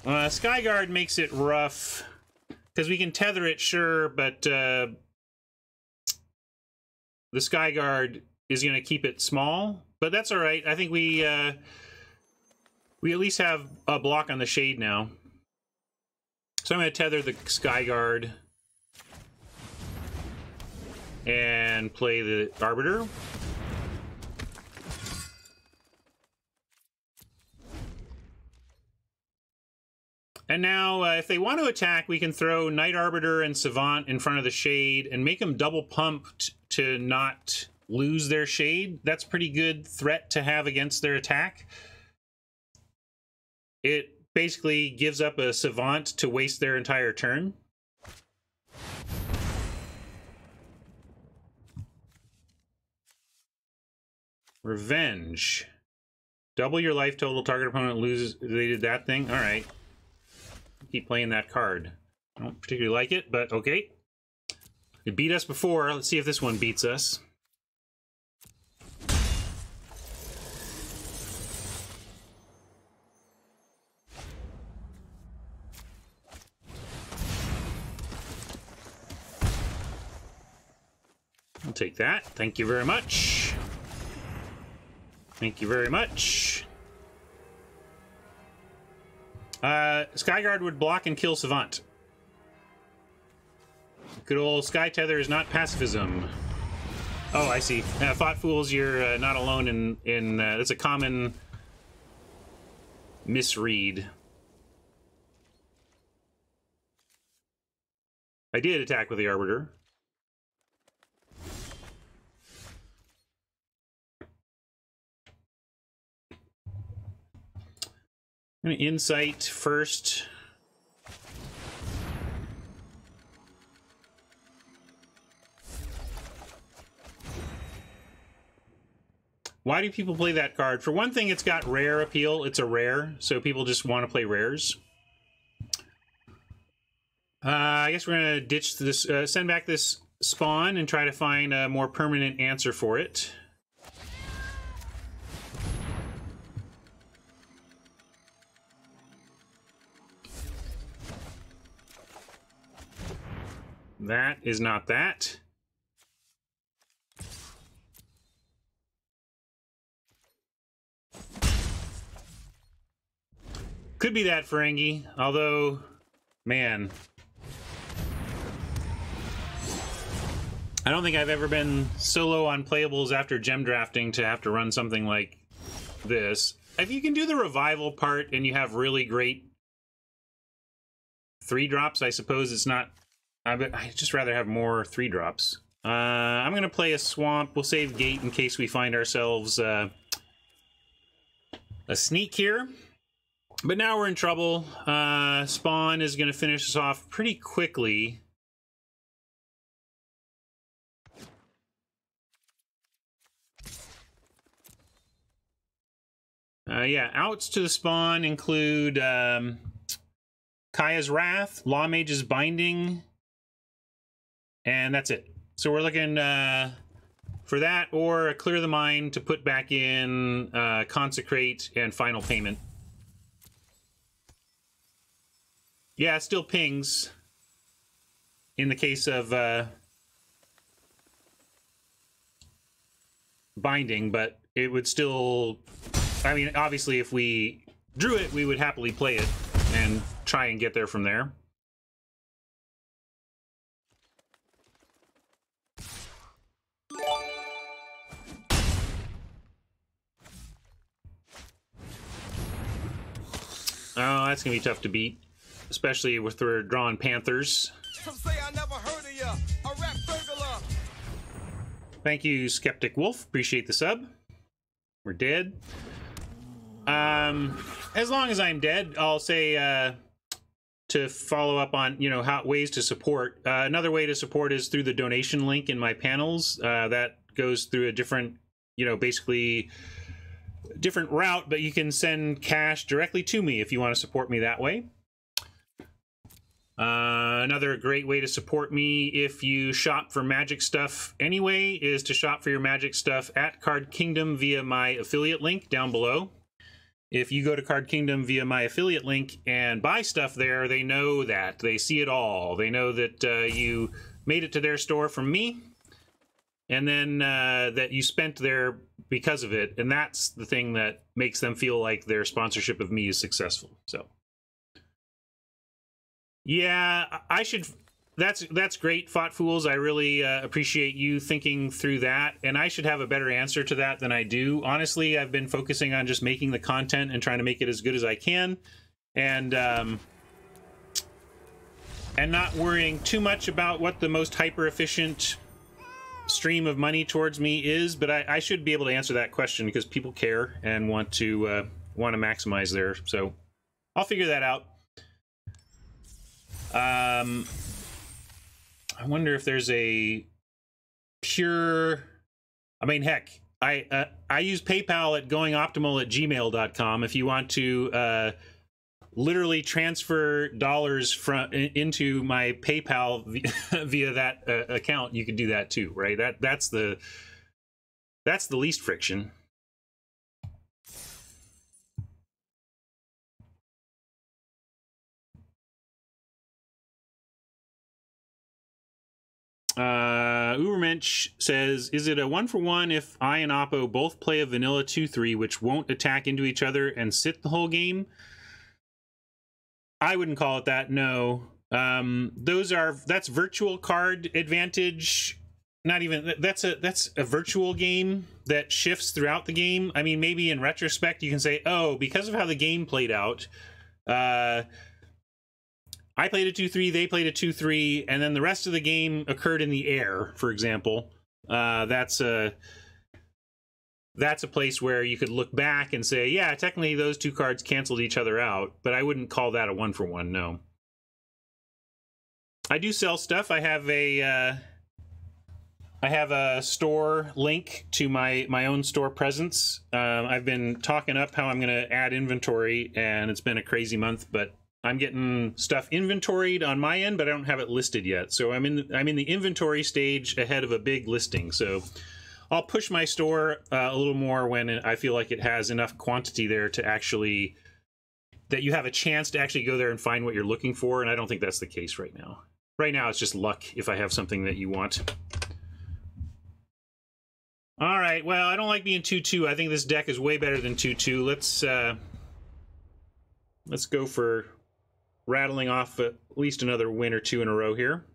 S1: Skyguard makes it rough because we can tether it, sure, but the Skyguard is going to keep it small, but that's all right. I think we at least have a block on the Shade now. So I'm going to tether the Skyguard and play the Arbiter. And now, if they want to attack, we can throw Night Arbiter and Savant in front of the Shade and make them double pumped to not lose their Shade. That's pretty good threat to have against their attack. It basically gives up a Savant to waste their entire turn. Revenge. Double your life total, target opponent loses. They did that thing? All right. Keep playing that card. I don't particularly like it, but okay. It beat us before. Let's see if this one beats us. I'll take that. Thank you very much. Thank you very much. Skyguard would block and kill Savant. Good old Sky Tether is not pacifism. Oh, I see. Thought Fools, you're not alone in that's a common misread. I did attack with the Arbiter. I'm going to Insight first. Why do people play that card? For one thing, it's got rare appeal. It's a rare, so people just want to play rares. I guess we're going to ditch this, send back this spawn and try to find a more permanent answer for it. That is not that. Could be that Ferengi, although, man. I don't think I've ever been so low on playables after gem drafting to have to run something like this. If you can do the revival part and you have really great 3-drops, I suppose it's not... I'd just rather have more 3-drops. I'm going to play a swamp. We'll save gate in case we find ourselves a sneak here. But now we're in trouble. Spawn is going to finish us off pretty quickly. Yeah, outs to the spawn include Kaya's Wrath, Law Mage's Binding, and that's it. So we're looking for that, or Clear the Mind to put back in Consecrate and Final Payment. Yeah, it still pings in the case of Binding, but it would still... I mean, obviously, if we drew it, we would happily play it and try and get there from there. Oh, that's going to be tough to beat, especially with we're drawing Panthers.
S3: Some say I never heard of ya, a rap burglar.
S1: Thank you, Skeptic Wolf. Appreciate the sub. We're dead. As long as I'm dead, I'll say to follow up on, you know, ways to support. Another way to support is through the donation link in my panels. That goes through a different, you know, basically different route, but you can send cash directly to me if you want to support me that way. Another great way to support me if you shop for Magic stuff anyway is to shop for your Magic stuff at Card Kingdom via my affiliate link down below. If you go to Card Kingdom via my affiliate link and buy stuff there, they know that. They see it all. They know that you made it to their store from me, and then that you spent there because of it. And that's the thing that makes them feel like their sponsorship of me is successful. So, yeah, I should... That's great, Fought Fools. I really appreciate you thinking through that, and I should have a better answer to that than I do. Honestly, I've been focusing on just making the content and trying to make it as good as I can, and not worrying too much about what the most hyper-efficient stream of money towards me is. But I should be able to answer that question because people care and want to maximize there. So I'll figure that out. I wonder if there's a pure... I mean, heck, I use PayPal at goingoptimal@gmail.com if you want to literally transfer dollars into my PayPal via that account. You could do that too, right? That's the least friction. Ubermensch says, is it a 1-for-1 if I and Oppo both play a vanilla 2-3 which won't attack into each other and sit the whole game? I wouldn't call it that, no. That's virtual card advantage. Not even, that's a virtual game that shifts throughout the game. I mean, maybe in retrospect you can say, oh, because of how the game played out, I played a 2-3, they played a 2-3, and then the rest of the game occurred in the air, for example. That's a place where you could look back and say, yeah, technically those two cards canceled each other out, but I wouldn't call that a 1-for-1, no. I do sell stuff. I have a store link to my own store presence. I've been talking up how I'm going to add inventory, and it's been a crazy month, but I'm getting stuff inventoried on my end, but I don't have it listed yet. So I'm in the inventory stage ahead of a big listing. So I'll push my store a little more when I feel like it has enough quantity there to actually, that you have a chance to actually go there and find what you're looking for. And I don't think that's the case right now. Right now, it's just luck if I have something that you want. All right, well, I don't like being 2-2. I think this deck is way better than 2-2. Let's go for rattling off at least another win or two in a row here.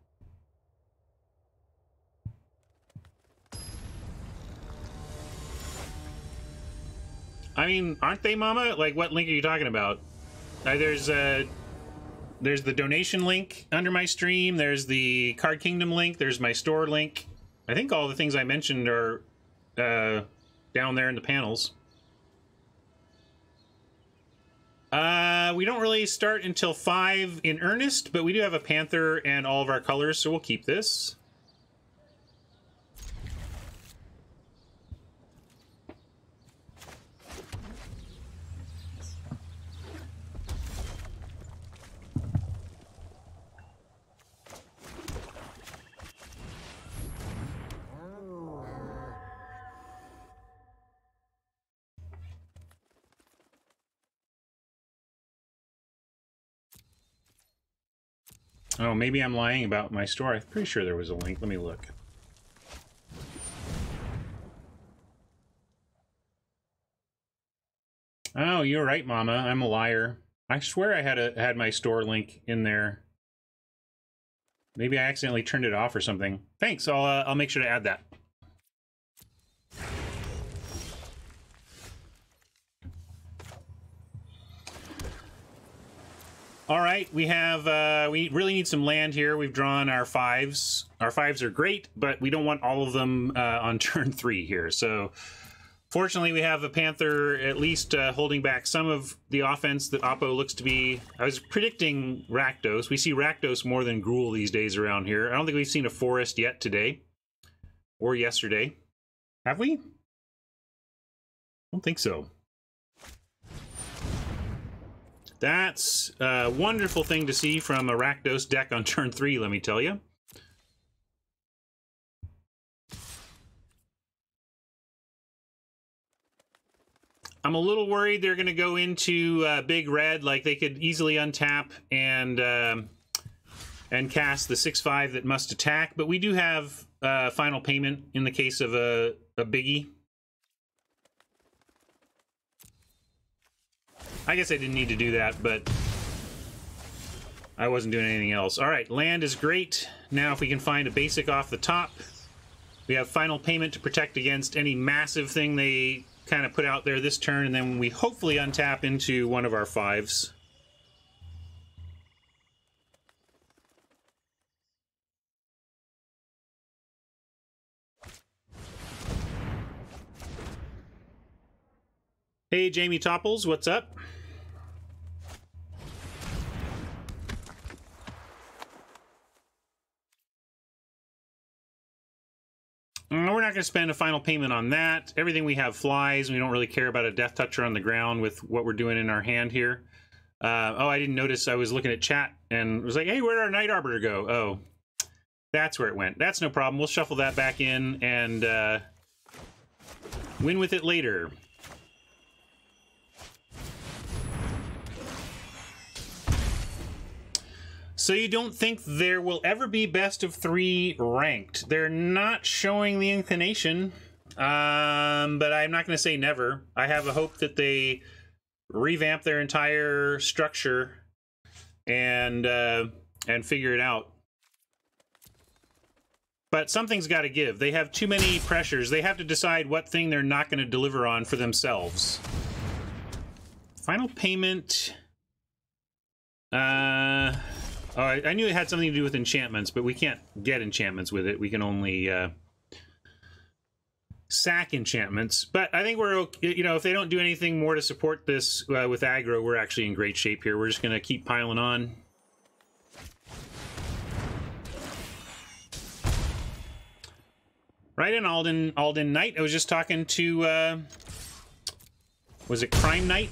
S1: I mean, aren't they, Mama? Like, what link are you talking about? There's the donation link under my stream. There's the Card Kingdom link. There's my store link. I think all the things I mentioned are down there in the panels. We don't really start until 5 in earnest, but we do have a Panther and all of our colors, so we'll keep this. Oh, maybe I'm lying about my store. I'm pretty sure there was a link. Let me look. Oh, you're right, Mama. I'm a liar. I swear I had my store link in there. Maybe I accidentally turned it off or something. Thanks. I'll make sure to add that. All right, we have, we really need some land here. We've drawn our 5s. Our 5s are great, but we don't want all of them on turn 3 here. So, fortunately, we have a Panther at least holding back some of the offense that Oppo looks to be. I was predicting Rakdos. We see Rakdos more than Gruul these days around here. I don't think we've seen a Forest yet today. Or yesterday. Have we? I don't think so. That's a wonderful thing to see from a Rakdos deck on turn 3, let me tell you. I'm a little worried they're going to go into Big Red, like they could easily untap and cast the 6/5 that must attack, but we do have final payment in the case of a biggie. I guess I didn't need to do that, but I wasn't doing anything else. All right, land is great. Now if we can find a basic off the top, we have final payment to protect against any massive thing they kind of put out there this turn, and then we hopefully untap into one of our 5s. Hey, Jamie Topples, what's up? We're not going to spend a final payment on that. Everything we have flies. We don't really care about a Death Toucher on the ground with what we're doing in our hand here. Oh, I didn't notice. I was looking at chat and was like, hey, where did our Night Arbiter go? Oh, that's where it went. That's no problem. We'll shuffle that back in and win with it later. So you don't think there will ever be best of 3 ranked? They're not showing the inclination, but I'm not going to say never. I have a hope that they revamp their entire structure and figure it out. But something's got to give. They have too many pressures. They have to decide what thing they're not going to deliver on for themselves. Final payment. Oh, I knew it had something to do with enchantments, but we can't get enchantments with it. We can only sack enchantments. But I think we're okay. You know, if they don't do anything more to support this with aggro, we're actually in great shape here. We're just going to keep piling on. Right in Alden Knight. I was just talking to, was it Crime Knight?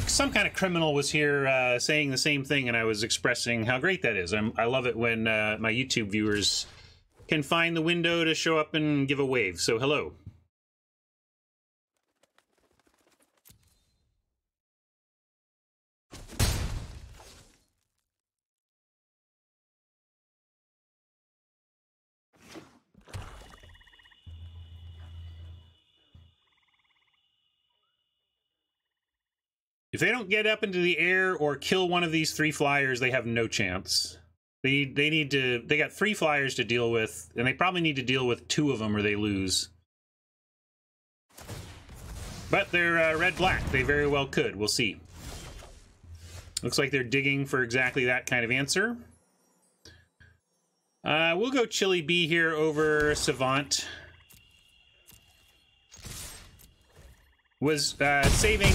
S1: Some kind of criminal was here saying the same thing, and I was expressing how great that is. I love it when my YouTube viewers can find the window to show up and give a wave. So hello. If they don't get up into the air or kill one of these 3 flyers, they have no chance. They got 3 flyers to deal with, and they probably need to deal with 2 of them or they lose. But they're red-black. They very well could. We'll see. Looks like they're digging for exactly that kind of answer. We'll go Chili B here over Savant. Was saving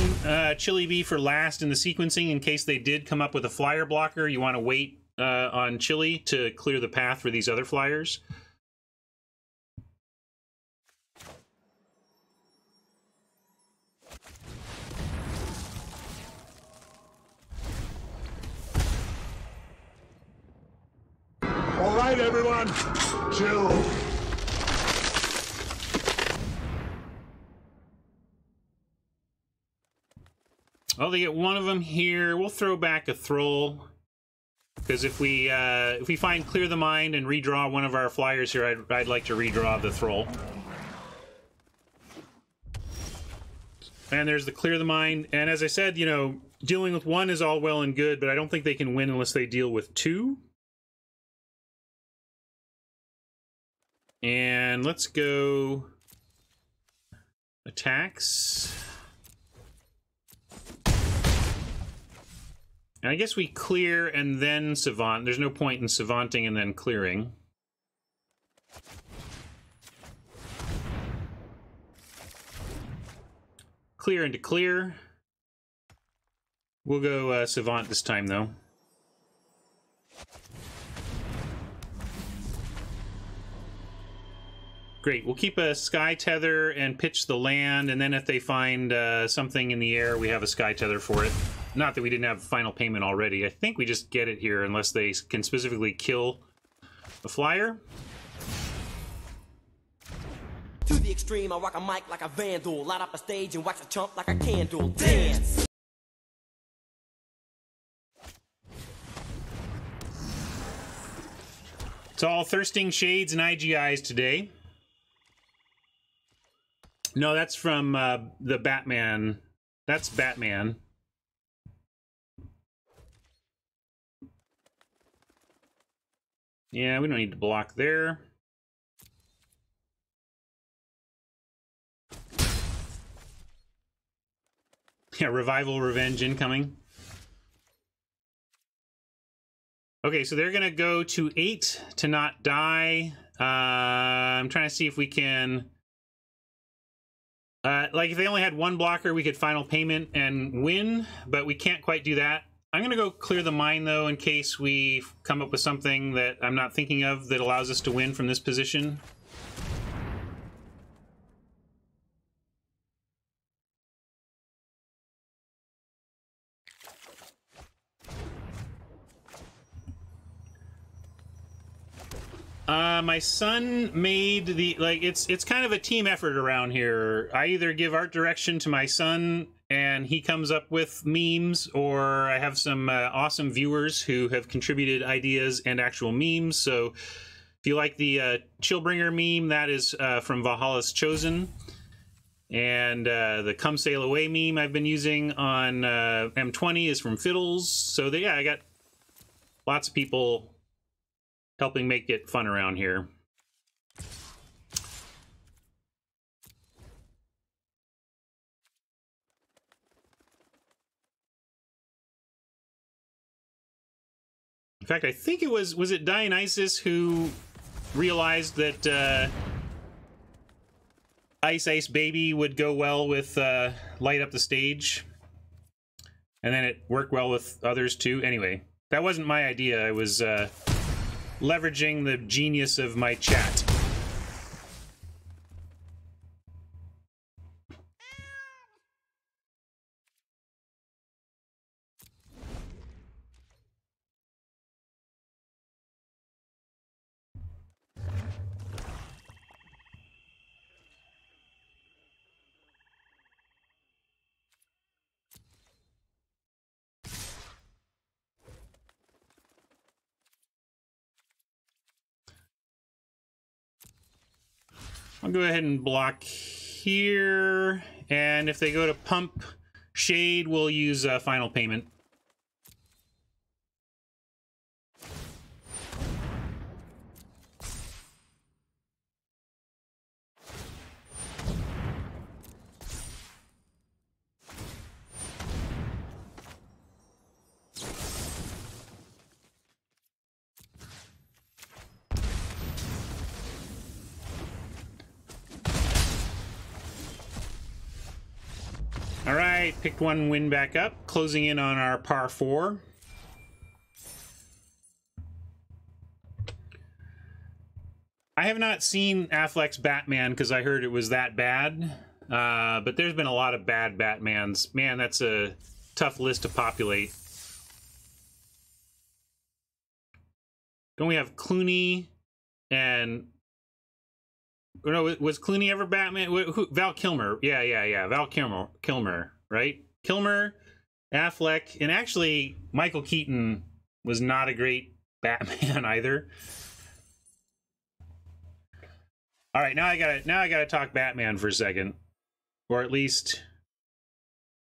S1: Chili B for last in the sequencing in case they did come up with a flyer blocker. You want to wait on Chili to clear the path for these other flyers.
S2: All right, everyone, chill.
S1: Well, they get one of them here. We'll throw back a Thrall. Because if we find Clear the Mind and redraw one of our flyers here, I'd like to redraw the Thrall. And there's the Clear the Mind. And as I said, you know, dealing with one is all well and good, but I don't think they can win unless they deal with two. And let's go attacks. And I guess we clear and then Savant. There's no point in Savanting and then clearing. Clear into clear. We'll go Savant this time, though. Great. We'll keep a Sky Tether and pitch the land, and then if they find something in the air, we have a Sky Tether for it. Not that we didn't have final payment already. I think we just get it here unless they can specifically kill a flyer.
S4: To the extreme, I rock a mic like a vandal. Light up a stage and wax a chump like a candle. Dance!
S1: It's all Thirsting Shades and IGIs today. No, that's from the Batman. That's Batman. Yeah, we don't need to block there. Yeah, Revival Revenge incoming. Okay, so they're going to go to 8 to not die. I'm trying to see if we can... like, if they only had one blocker, we could final payment and win, but we can't quite do that. I'm going to go Clear the Mind, though, in case we come up with something that I'm not thinking of that allows us to win from this position. My son made the, like, it's kind of a team effort around here. I either give art direction to my son and he comes up with memes, or I have some awesome viewers who have contributed ideas and actual memes. So if you like the Chillbringer meme, that is from Valhalla's Chosen. And the Come Sail Away meme I've been using on M20 is from Fiddles. So yeah, I got lots of people helping make it fun around here. In fact, I think it was it Dionysus who realized that Ice Ice Baby would go well with Light Up the Stage, and then it worked well with others too. Anyway, that wasn't my idea. I was leveraging the genius of my chat. I'll go ahead and block here, and if they go to pump Shade, we'll use final payment. All right, picked one win back up, closing in on our par 4. I have not seen Affleck's Batman because I heard it was that bad, but there's been a lot of bad Batmans. Man, that's a tough list to populate. Don't we have Clooney and... No, was Clooney ever Batman? Who, Val Kilmer. Yeah. Val Kilmer, right? Kilmer, Affleck, and actually Michael Keaton was not a great Batman either. All right, now I gotta talk Batman for a second, or at least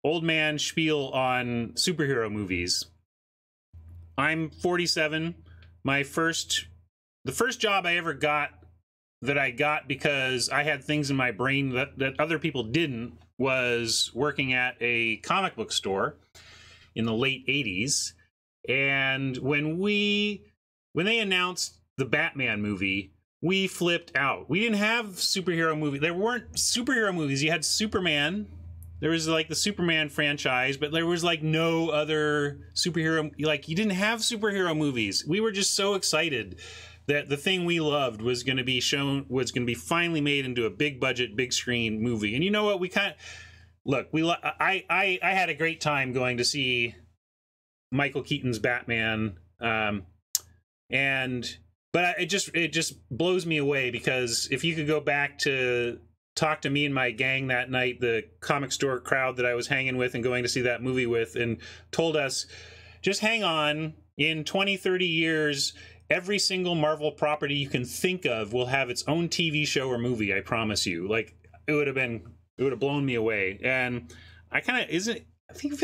S1: old man spiel on superhero movies. I'm 47. The first job I ever got that I got because I had things in my brain that other people didn't was working at a comic book store in the late 80s. And when they announced the Batman movie, we flipped out. We didn't have superhero movies. There weren't superhero movies. You had Superman. There was like the Superman franchise, but there was like no other superhero. Like you didn't have superhero movies. We were just so excited that the thing we loved was going to be shown, was going to be finally made into a big budget, big screen movie. And you know what? We kind of look. I had a great time going to see Michael Keaton's Batman, but it just blows me away because if you could go back to talk to me and my gang that night, the comic store crowd that I was hanging with and going to see that movie with, and told us, just hang on, in 20, 30 years, every single Marvel property you can think of will have its own TV show or movie, I promise you. Like, it would have blown me away. And I feel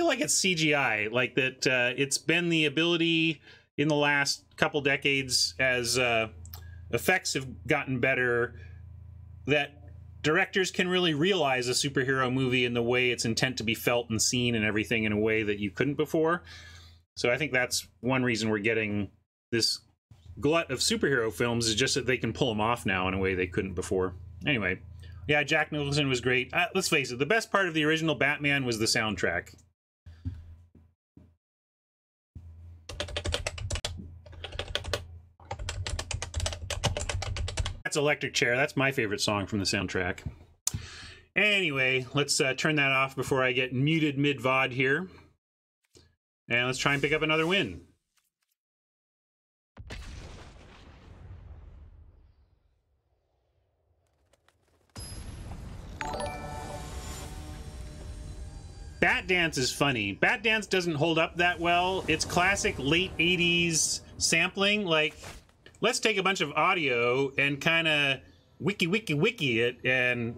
S1: like it's CGI, like that it's been the ability in the last couple decades as effects have gotten better that directors can really realize a superhero movie in the way it's intent to be felt and seen and everything in a way that you couldn't before. So I think that's one reason we're getting this glut of superhero films, is just that they can pull them off now in a way they couldn't before. Anyway, yeah, Jack Nicholson was great. Let's face it, the best part of the original Batman was the soundtrack. That's Electric Chair. That's my favorite song from the soundtrack. Anyway, let's turn that off before I get muted mid-VOD here. And let's try and pick up another win. Bat Dance is funny. Bat Dance doesn't hold up that well. It's classic late 80s sampling. Like, let's take a bunch of audio and kind of wiki it, and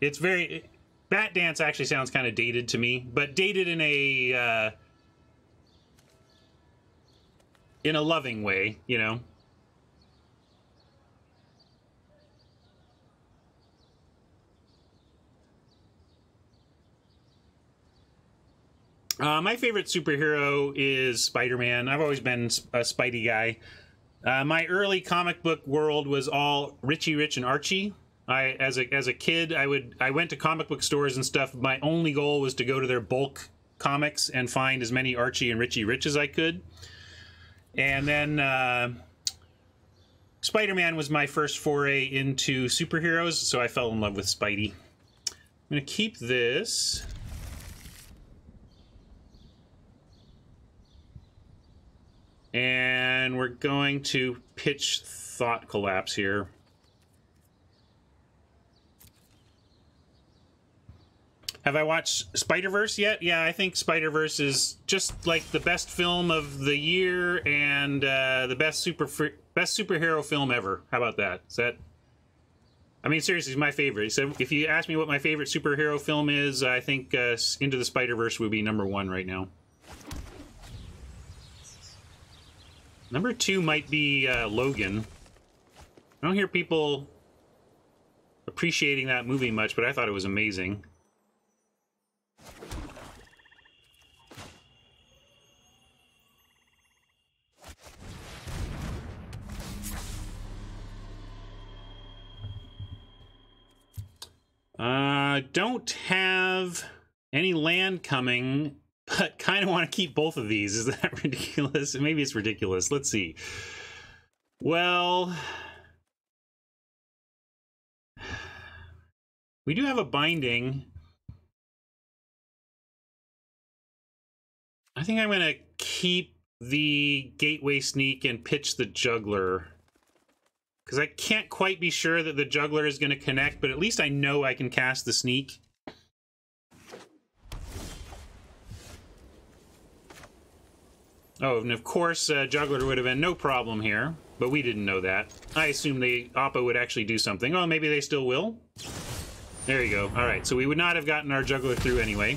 S1: it's very... Bat Dance actually sounds kind of dated to me, but dated in a loving way, you know. My favorite superhero is Spider-Man. I've always been a Spidey guy. My early comic book world was all Richie Rich and Archie. As a kid, I went to comic book stores and stuff. My only goal was to go to their bulk comics and find as many Archie and Richie Rich as I could. And then Spider-Man was my first foray into superheroes, so I fell in love with Spidey. I'm going to keep this. And we're going to pitch Thought Collapse here. Have I watched Spider-Verse yet? Yeah, I think Spider-Verse is just like the best film of the year and the best superhero film ever. How about that? Is that... I mean, seriously, it's my favorite. So if you ask me what my favorite superhero film is, I think Into the Spider-Verse would be #1 right now. #2 might be Logan. I don't hear people appreciating that movie much, but I thought it was amazing. Don't have Any land coming, but kind of want to keep both of these. Is that ridiculous? Maybe it's ridiculous. Let's see. Well, we do have a binding. I think I'm going to keep the Gateway Sneak and pitch the Juggler. Because I can't quite be sure that the Juggler is going to connect, but at least I know I can cast the Sneak. Oh, and of course, Juggler would have been no problem here, but we didn't know that. I assumed the Oppo would actually do something. Oh, maybe they still will? There you go. All right, so we would not have gotten our Juggler through anyway.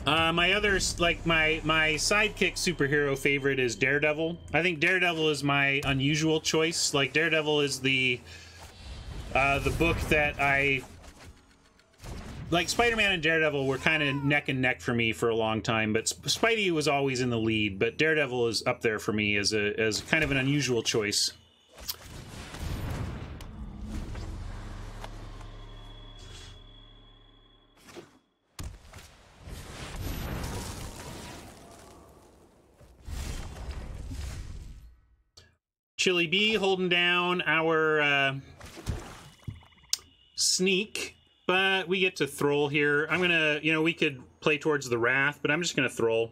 S1: My other, like, my sidekick superhero favorite is Daredevil. I think Daredevil is my unusual choice. Like, Daredevil is the book that I... Like, Spider-Man and Daredevil were kind of neck and neck for me for a long time, but Spidey was always in the lead, but Daredevil is up there for me as kind of an unusual choice. Chili B holding down our Sneak, but we get to Thrall here. I'm gonna, you know, we could play towards the Wrath, but I'm just gonna Thrall.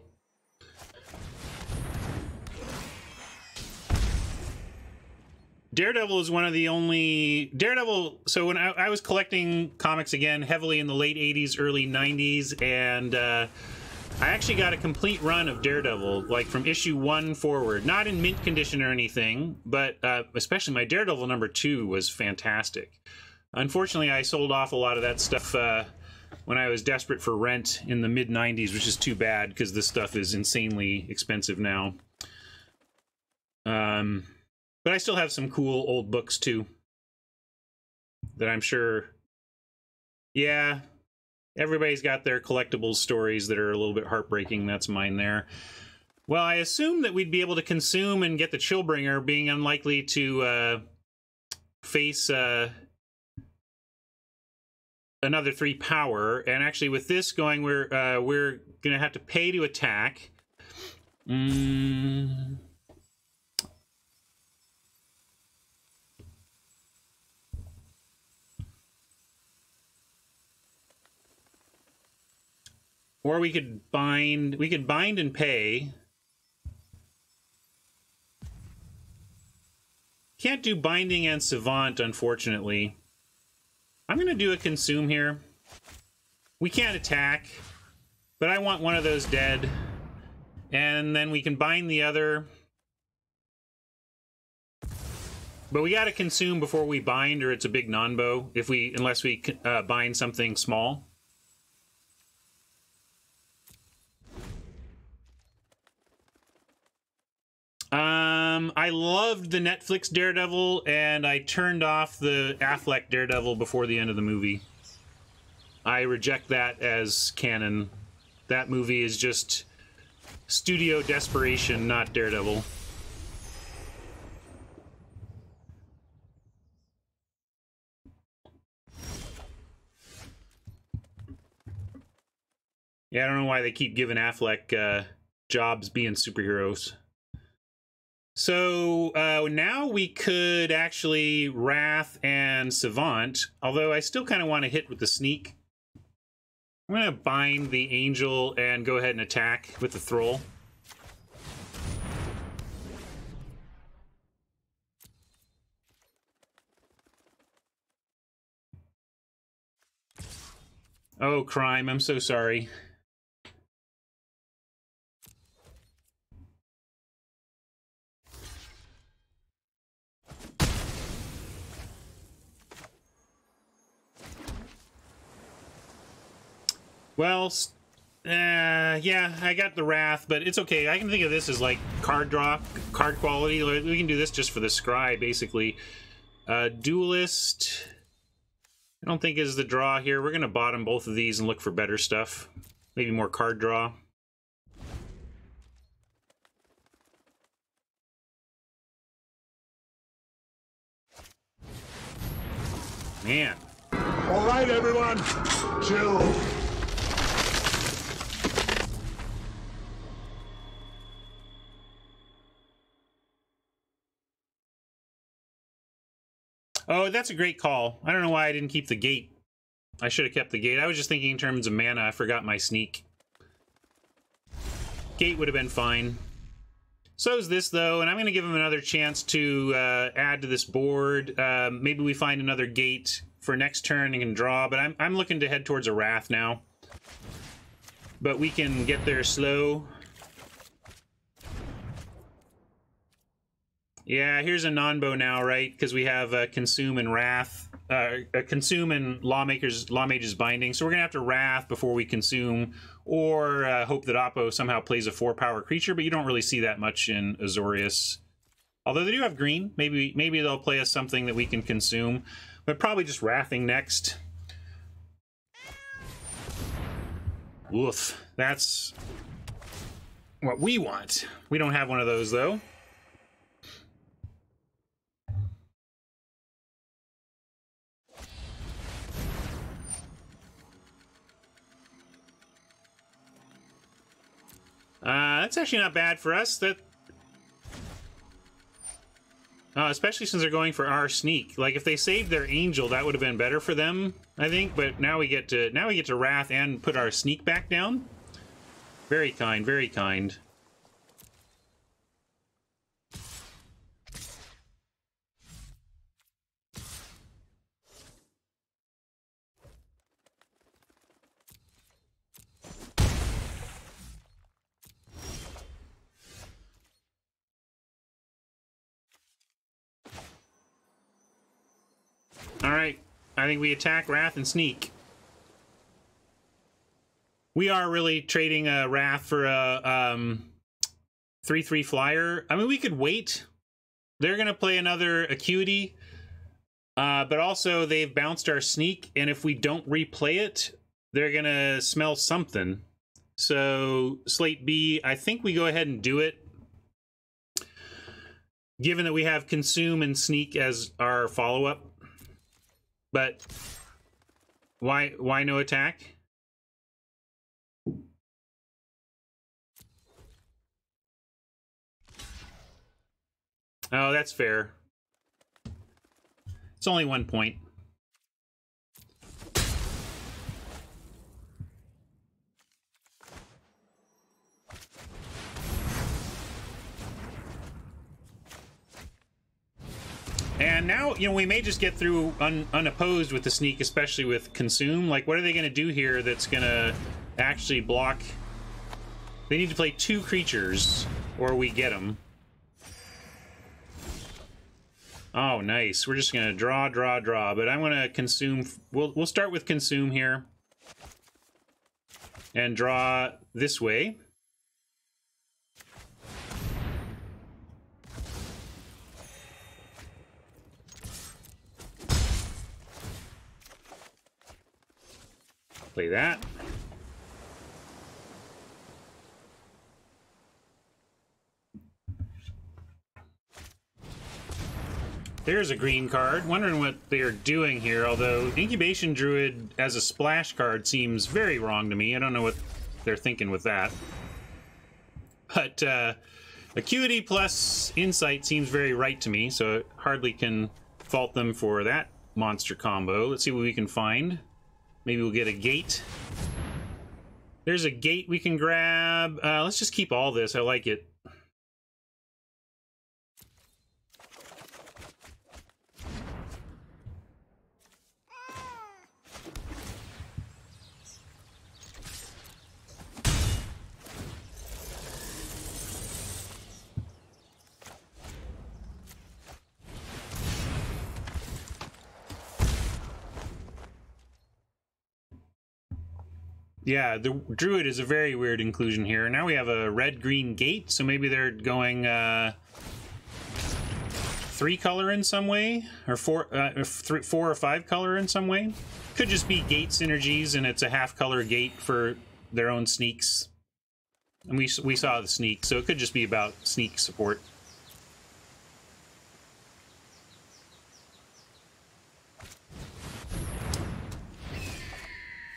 S1: Daredevil is one of the only... Daredevil, so when I was collecting comics again heavily in the late 80s, early 90s, and I actually got a complete run of Daredevil, like from issue 1 forward. Not in mint condition or anything, but especially my Daredevil #2 was fantastic. Unfortunately, I sold off a lot of that stuff when I was desperate for rent in the mid-90s, which is too bad because this stuff is insanely expensive now. But I still have some cool old books, too, that I'm sure... Yeah, everybody's got their collectibles stories that are a little bit heartbreaking. That's mine there. Well, I assume that we'd be able to consume and get the Chillbringer, being unlikely to face another 3 power. And actually, with this going, we're going to have to pay to attack. Or we could bind and pay. Can't do binding and Savant, unfortunately. I'm going to do a consume here. We can't attack, but I want one of those dead. And then we can bind the other. But we got to consume before we bind, or it's a big non-bow, unless we bind something small. I loved the Netflix Daredevil, and I turned off the Affleck Daredevil before the end of the movie. I reject that as canon. That movie is just studio desperation, not Daredevil. Yeah, I don't know why they keep giving Affleck jobs being superheroes. So now we could actually Wrath and Savant, although I still kind of want to hit with the Sneak. I'm going to bind the Angel and go ahead and attack with the Thrall. Oh, crime. I'm so sorry. Well, yeah, I got the Wrath, but it's okay. I can think of this as like card draw, card quality. We can do this just for the Scry, basically. Duelist, I don't think is the draw here. We're going to bottom both of these and look for better stuff. Maybe more card draw. Man.
S2: All right, everyone. Chill.
S1: Oh, that's a great call. I don't know why I didn't keep the gate. I should have kept the gate. I was just thinking in terms of mana. I forgot my sneak. Gate would have been fine. So is this, though, and I'm going to give him another chance to add to this board. Maybe we find another gate for next turn and can draw, but I'm looking to head towards a Wrath now. But we can get there slow. Yeah, here's a non-bow now, right? Because we have Consume and Wrath. Consume and Lawmage's Binding. So we're going to have to Wrath before we Consume, or hope that Oppo somehow plays a 4-power creature, but you don't really see that much in Azorius. Although they do have green. Maybe they'll play us something that we can consume, but probably just Wrathing next. Woof. That's what we want. We don't have one of those, though. That's actually not bad for us. That, especially since they're going for our sneak. Like if they saved their angel, that would have been better for them, I think. But now we get to Wrath and put our sneak back down. Very kind, very kind. Alright, I think we attack Wrath and sneak. We are really trading a Wrath for a 3/3 flyer. I mean, we could wait. They're going to play another Acuity, but also they've bounced our sneak, and if we don't replay it, they're going to smell something. So, Slate B, I think we go ahead and do it. Given that we have Consume and Sneak as our follow-up. But why no attack? Oh, that's fair. It's only 1 point. And now, you know, we may just get through unopposed with the sneak, especially with Consume. Like, what are they going to do here that's going to actually block? They need to play 2 creatures, or we get them. Oh, nice. We're just going to draw, but I'm going to Consume. We'll start with Consume here. And draw this way. Play that. There's a green card. Wondering what they're doing here, although Incubation Druid as a splash card seems very wrong to me. I don't know what they're thinking with that. But Acuity plus Insight seems very right to me, so hardly can fault them for that monster combo. Let's see what we can find. Maybe we'll get a gate. There's a gate we can grab. Let's just keep all this. I like it. Yeah, the Druid is a very weird inclusion here. Now we have a red-green gate, so maybe they're going 3 color in some way, or 4 or 5 color in some way. Could just be gate synergies, and it's a half-color gate for their own sneaks. And we saw the sneak, so it could just be about sneak support.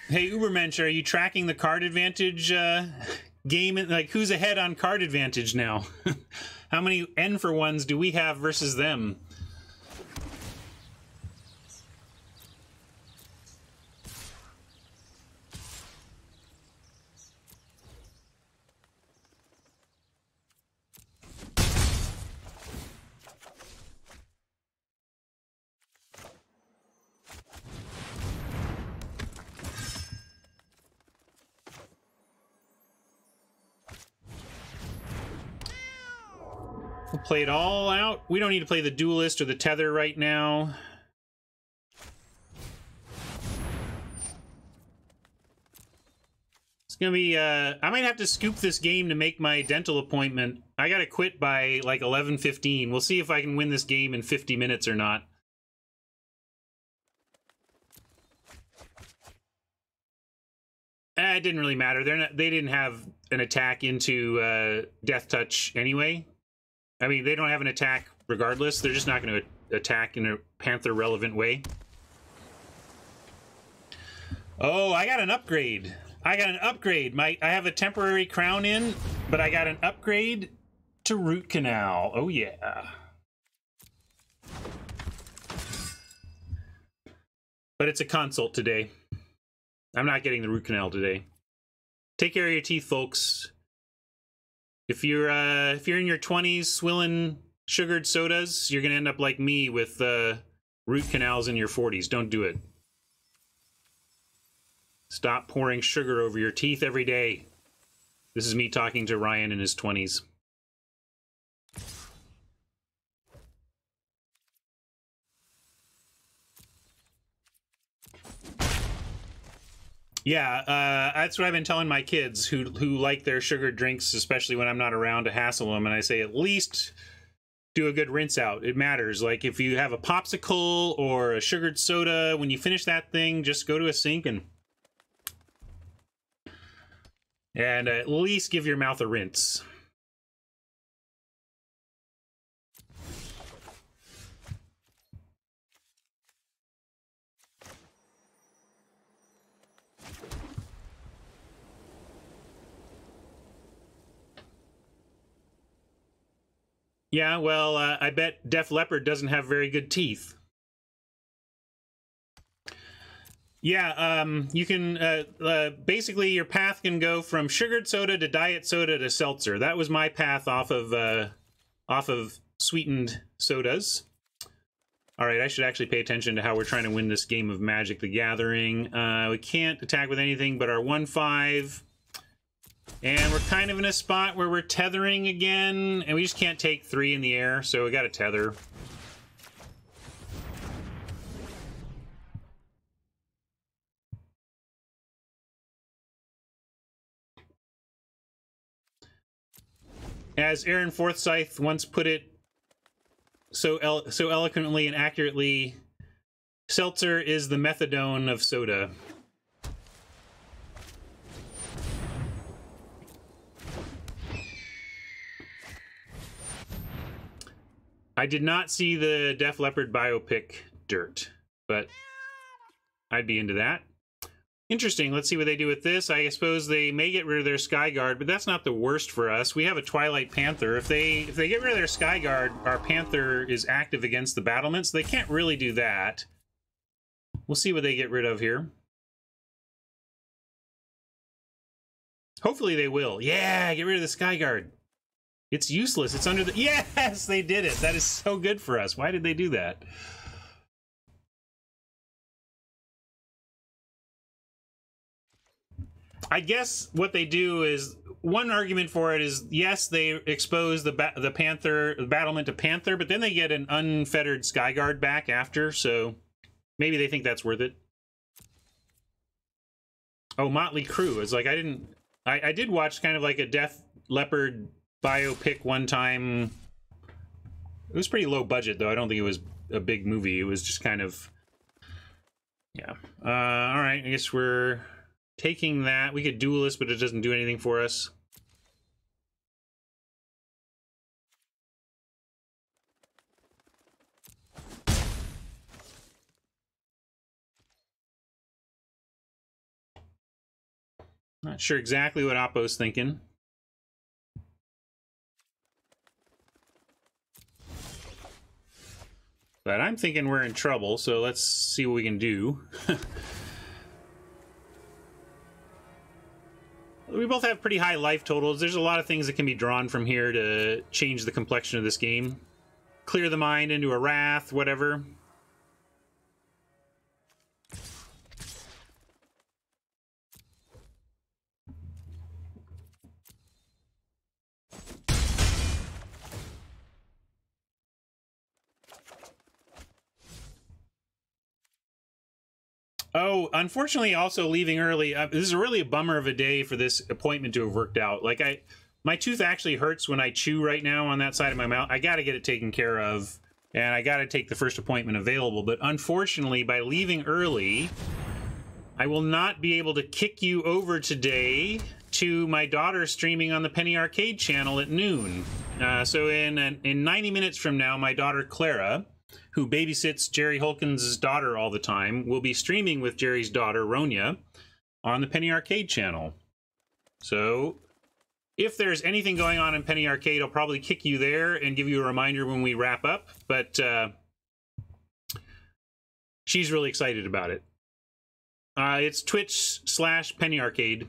S1: Hey, Ubermensch, are you tracking the card advantage game? Like, who's ahead on card advantage now? How many N for ones do we have versus them? We'll play it all out. We don't need to play the Duelist or the Tether right now. It's gonna be, I might have to scoop this game to make my dental appointment. I gotta quit by, like, 11:15. We'll see if I can win this game in 50 minutes or not. It didn't really matter. They didn't have an attack into Death Touch anyway. I mean, they don't have an attack regardless. They're just not going to attack in a Panther-relevant way. Oh, I got an upgrade. I got an upgrade. I have a temporary crown in, but I got an upgrade to Root Canal. Oh, yeah. But it's a consult today. I'm not getting the Root Canal today. Take care of your teeth, folks. If you're in your 20s swilling sugared sodas, you're gonna end up like me with root canals in your 40s. Don't do it. Stop pouring sugar over your teeth every day. This is me talking to Ryan in his 20s. Yeah, that's what I've been telling my kids who like their sugared drinks, especially when I'm not around to hassle them. And I say, at least do a good rinse out. It matters. Like if you have a popsicle or a sugared soda, when you finish that thing, just go to a sink and at least give your mouth a rinse. Yeah, well, I bet Def Leppard doesn't have very good teeth. Yeah, you can, basically your path can go from sugared soda to diet soda to seltzer. That was my path off of sweetened sodas. All right, I should actually pay attention to how we're trying to win this game of Magic the Gathering. We can't attack with anything but our 1/5. And we're kind of in a spot where we're tethering again, and we just can't take 3 in the air, so we gotta tether. As Aaron Forsyth once put it so eloquently and accurately, seltzer is the methadone of soda. I did not see the Def Leppard biopic Dirt, but I'd be into that. Interesting. Let's see what they do with this. I suppose they may get rid of their Skyguard, but that's not the worst for us. We have a Twilight Panther. If they get rid of their Skyguard, our Panther is active against the battlements. They can't really do that. We'll see what they get rid of here. Hopefully they will. Yeah, get rid of the Skyguard. It's useless. It's under the... Yes, they did it. That is so good for us. Why did they do that? I guess what they do is... One argument for it is, yes, they expose the Panther, the battlement to Panther, but then they get an unfettered Skyguard back after, so maybe they think that's worth it. Oh, Motley Crue. It's like, I did watch kind of like a Def Leppard biopic one time. It was pretty low budget, though. I don't think it was a big movie. It was just kind of... Yeah. All right, I guess we're taking that. We could Duelist, but it doesn't do anything for us. Not sure exactly what Oppo's thinking. But I'm thinking we're in trouble, so let's see what we can do. We both have pretty high life totals. There's a lot of things that can be drawn from here to change the complexion of this game. Clear the mind into a wrath, whatever. Oh, unfortunately, also leaving early. This is really a bummer of a day for this appointment to have worked out. Like, my tooth actually hurts when I chew right now on that side of my mouth. I got to get it taken care of, and I got to take the first appointment available. But unfortunately, by leaving early, I will not be able to kick you over today to my daughter streaming on the Penny Arcade channel at noon. So in 90 minutes from now, my daughter Clara, who babysits Jerry Holkins' daughter all the time, will be streaming with Jerry's daughter, Ronya, on the Penny Arcade channel. So, if there's anything going on in Penny Arcade, I'll probably kick you there and give you a reminder when we wrap up, but she's really excited about it. It's Twitch/Penny Arcade.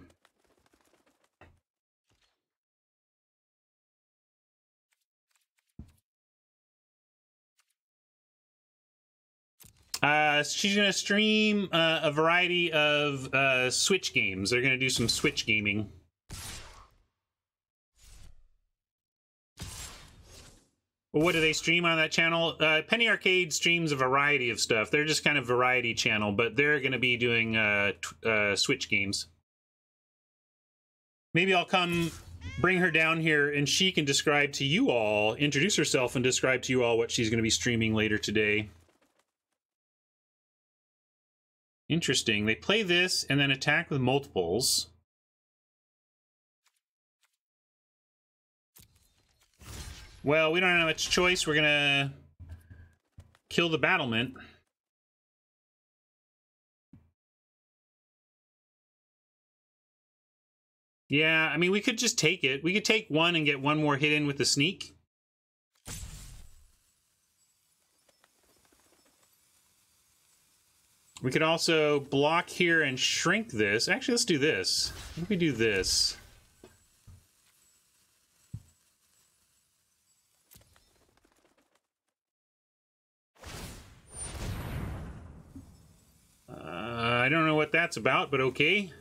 S1: She's going to stream a variety of Switch games. They're going to do some Switch gaming. Well, what do they stream on that channel? Penny Arcade streams a variety of stuff. They're just kind of variety channel, but they're going to be doing Switch games. Maybe I'll come bring her down here and she can describe to you all, introduce herself and describe to you all what she's going to be streaming later today. Interesting. They play this and then attack with multiples. Well, we don't have much choice. We're gonna kill the battlement. Yeah, I mean, we could just take it. We could take one and get one more hit in with the sneak. We could also block here and shrink this. Actually, let's do this. If we do this. I don't know what that's about, but okay.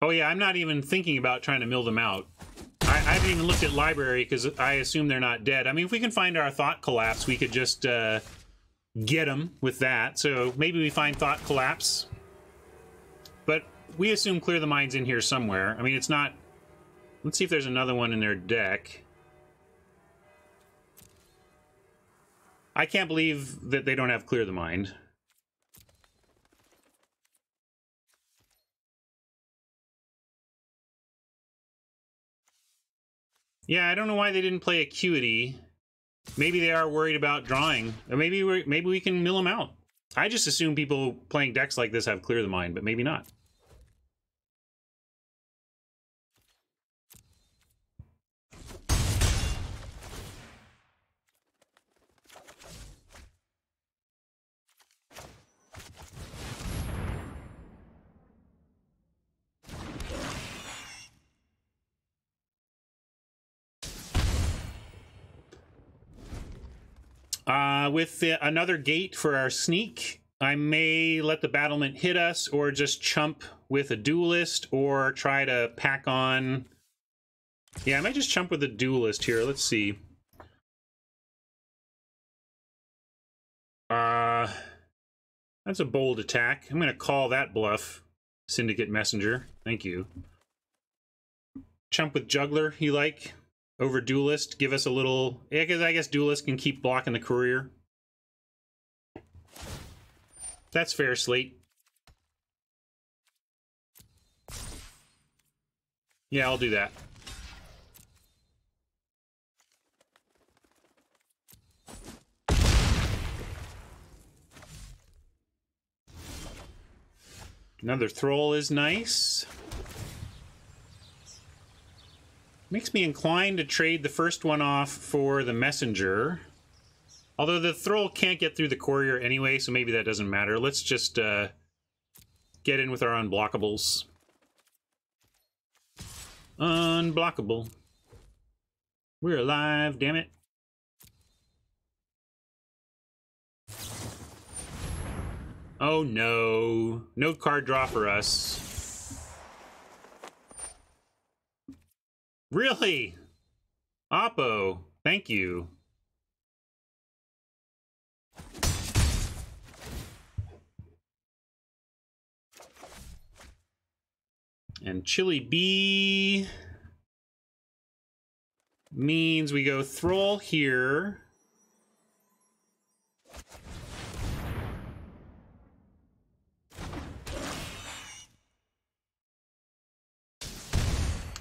S1: Oh yeah, I'm not even thinking about trying to mill them out. I haven't even looked at library because I assume they're not dead. I mean, if we can find our Thought Collapse, we could just get them with that. So maybe we find Thought Collapse. But we assume Clear the Mind's in here somewhere. I mean, it's not... Let's see if there's another one in their deck. I can't believe that they don't have Clear the Mind. Yeah, I don't know why they didn't play Acuity. Maybe they are worried about drawing. Or maybe we can mill them out. I just assume people playing decks like this have Clear the Mind, but maybe not. With another gate for our sneak, I may let the battlement hit us, or just chump with a duelist, or try to pack on... Yeah, I might just chump with a duelist here. Let's see. That's a bold attack. I'm going to call that bluff, Syndicate Messenger. Thank you. Chump with Juggler, you like? Over Duelist, give us a little... Yeah, because I guess Duelist can keep blocking the Courier. That's fair, Slate. Yeah, I'll do that. Another Thrall is nice. Makes me inclined to trade the first one off for the Messenger. Although the Thrall can't get through the Courier anyway, so maybe that doesn't matter. Let's just get in with our unblockables. Unblockable. We're alive, damn it. Oh no. No card draw for us. Really? Oppo, thank you. And Chili B means we go Thrall here.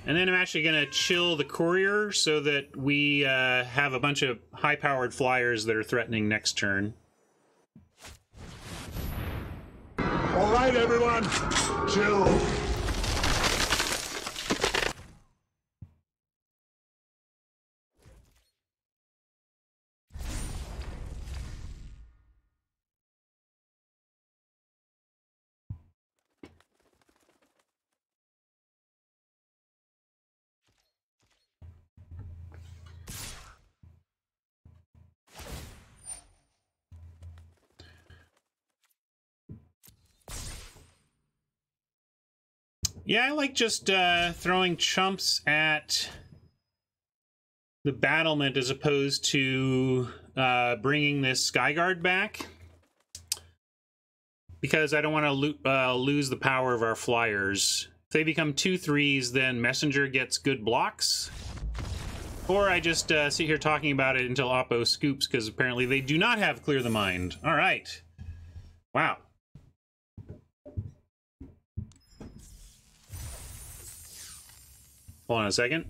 S1: And then I'm actually going to chill the Courier so that we have a bunch of high-powered flyers that are threatening next turn.
S2: All right, everyone, chill.
S1: Yeah, I like just throwing chumps at the battlement as opposed to bringing this Skyguard back. Because I don't want to lose the power of our flyers. If they become 2/3s, then Messenger gets good blocks. Or I just sit here talking about it until Oppo scoops, because apparently they do not have Clear the Mind. All right. Wow. Hold on a second.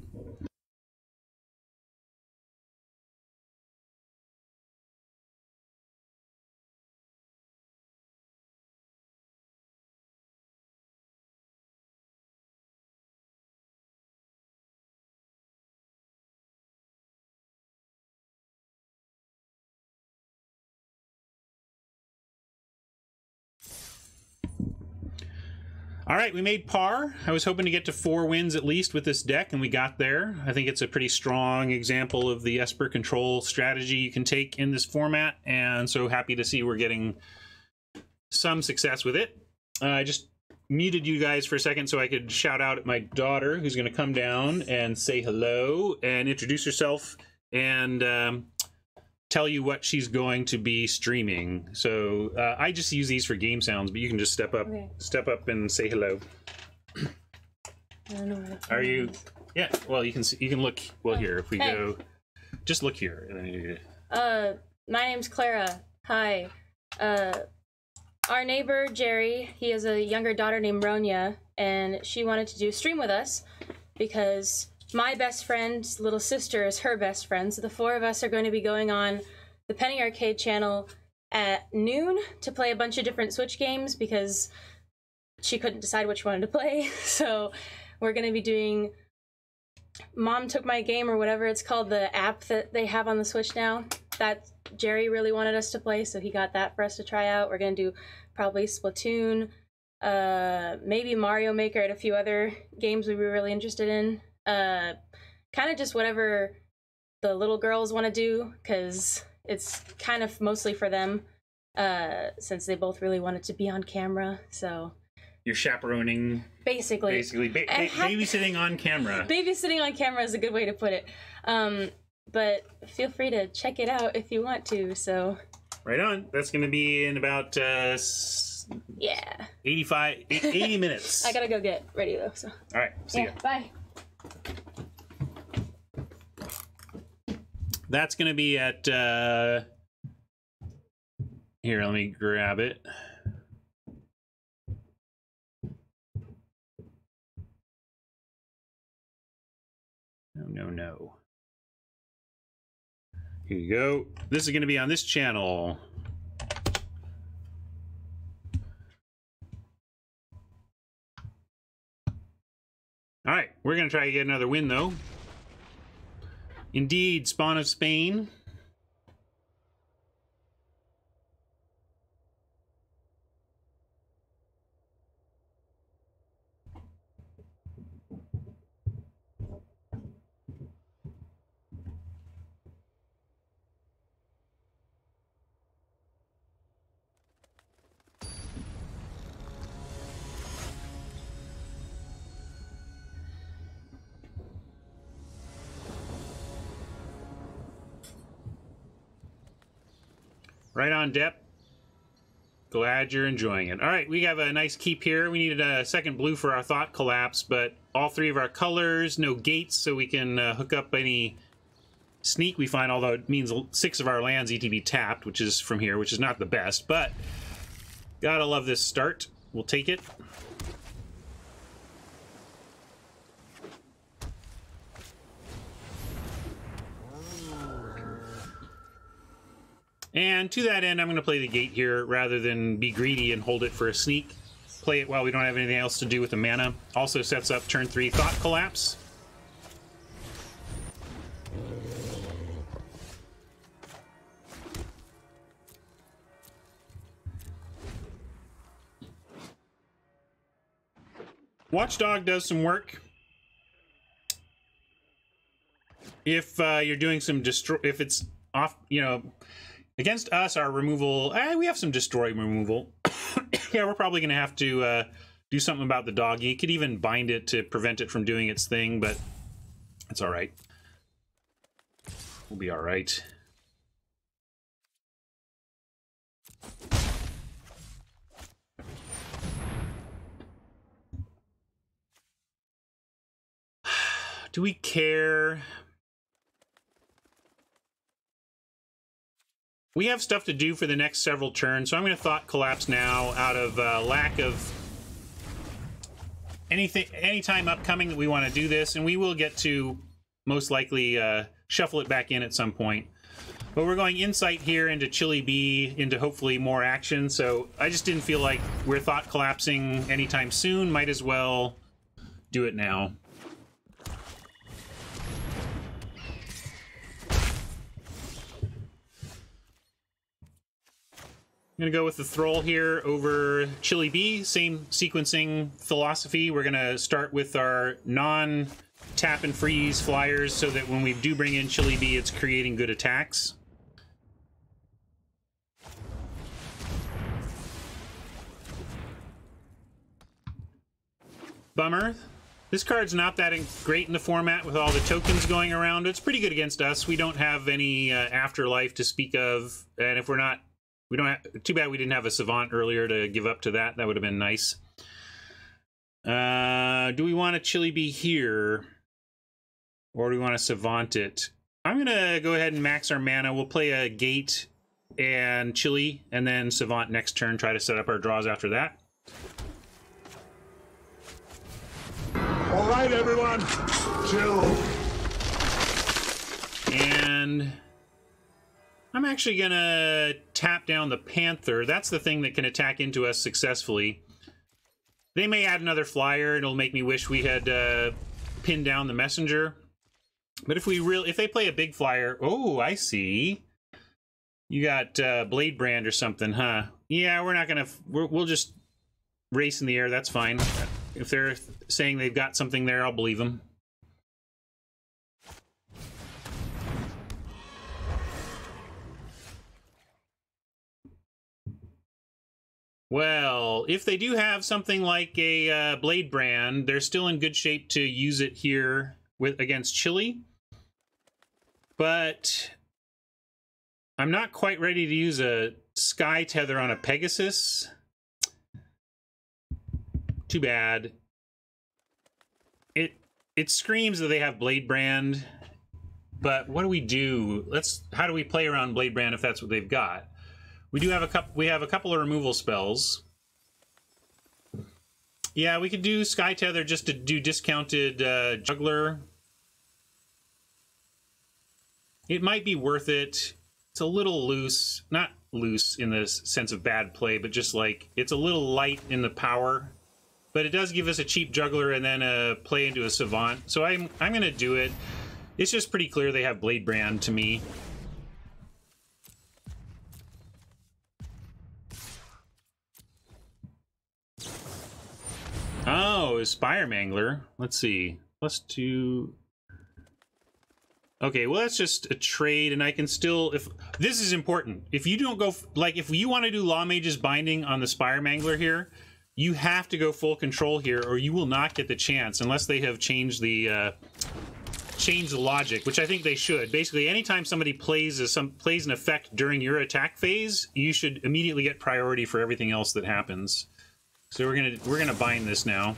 S1: All right, we made par. I was hoping to get to 4 wins at least with this deck, and we got there. I think it's a pretty strong example of the Esper control strategy you can take in this format, and so happy to see we're getting some success with it. I just muted you guys for a second so I could shout out at my daughter, who's going to come down and say hello and introduce herself and tell you what she's going to be streaming. So I just use these for game sounds, but you can just step up and say hello.
S5: I don't know where
S1: Are you? Yeah. Well, you can look. Well, here if we
S5: Hey.
S1: go, just look here. And then
S5: my name's Clara. Hi. Our neighbor Jerry, he has a younger daughter named Ronya, and she wanted to do a stream with us because my best friend's little sister is her best friend. So the 4 of us are going to be going on the Penny Arcade channel at noon to play a bunch of different Switch games because she couldn't decide which one to play. So we're going to be doing Mom Took My Game, or whatever it's called, the app that they have on the Switch now. That Jerry really wanted us to play, so he got that for us to try out. We're going to do probably Splatoon, maybe Mario Maker, and a few other games we were really interested in. Kind of just whatever the little girls want to do, because it's kind of mostly for them, since they both really wanted to be on camera. So
S1: you're chaperoning,
S5: basically
S1: babysitting on camera.
S5: Babysitting on camera is a good way to put it. But feel free to check it out if you want to. So
S1: Right on. That's going to be in about
S5: yeah,
S1: 80 minutes.
S5: I gotta go get ready though. So
S1: All right. See ya.
S5: bye.
S1: That's going to be at here, let me grab it. No, no, no. Here you go. This is going to be on this channel. All right, we're going to try to get another win, though. Indeed, Spawn of Spain. Right on, Depp. Glad you're enjoying it. All right, we have a nice keep here. We needed a second blue for our thought collapse, but all three of our colors, no gates, so we can hook up any sneak we find, although it means 6 of our lands ETB tapped, which is from here, which is not the best, but gotta love this start. We'll take it. And to that end, I'm going to play the gate here rather than be greedy and hold it for a sneak. Play it while we don't have anything else to do with the mana. Also sets up turn 3 Thought Collapse. Watchdog does some work. If you're doing some if it's off, you know, against us, our removal, we have some destroy removal. Yeah, we're probably going to have to do something about the dog. You could even bind it to prevent it from doing its thing, but it's all right. We'll be all right. Do we care? We have stuff to do for the next several turns, so I'm going to Thought Collapse now out of lack of any time upcoming that we want to do this, and we will get to most likely shuffle it back in at some point. But we're going Insight here into Chili B, into hopefully more action, so I just didn't feel like we're Thought Collapsing anytime soon. Might as well do it now. I'm going to go with the Thrall here over Chili B. Same sequencing philosophy. We're going to start with our non-tap and freeze flyers so that when we do bring in Chili B, it's creating good attacks. Bummer. This card's not that great in the format with all the tokens going around. It's pretty good against us. We don't have any afterlife to speak of, and if we're not... We don't have, too bad we didn't have a Savant earlier to give up to that. That would have been nice. Do we want a Chili B here? Or do we want to Savant it? I'm going to go ahead and max our mana. We'll play a Gate and Chili, and then Savant next turn. Try to set up our draws after that.
S2: All right, everyone. Chill.
S1: And... I'm actually going to tap down the Panther. That's the thing that can attack into us successfully. They may add another flyer, and it'll make me wish we had pinned down the Messenger. But if they play a big flyer... Oh, I see. You got Blade Brand or something, huh? Yeah, we're not going to... We'll just race in the air. That's fine. If they're saying they've got something there, I'll believe them. Well, if they do have something like a Blade Brand, they're still in good shape to use it here against Chili. But I'm not quite ready to use a Sky Tether on a Pegasus. Too bad. It screams that they have Blade Brand, but what do we do? How do we play around Blade Brand if that's what they've got? We do have a couple of removal spells. Yeah, we could do Sky Tether just to do discounted Juggler. It might be worth it. It's a little loose. Not loose in the sense of bad play, but just like it's a little light in the power. But it does give us a cheap juggler and then a play into a Savant. So I'm going to do it. It's just pretty clear they have Blade Brand to me. Oh, Spire Mangler. Let's see. +2. Okay, well, that's just a trade, and I can still... if this is important. If you don't go... like, if you want to do Law Mage's Binding on the Spire Mangler here, you have to go full control here, or you will not get the chance, unless they have changed the logic, which I think they should. Basically, anytime somebody plays an effect during your attack phase, you should immediately get priority for everything else that happens. So we're gonna bind this now.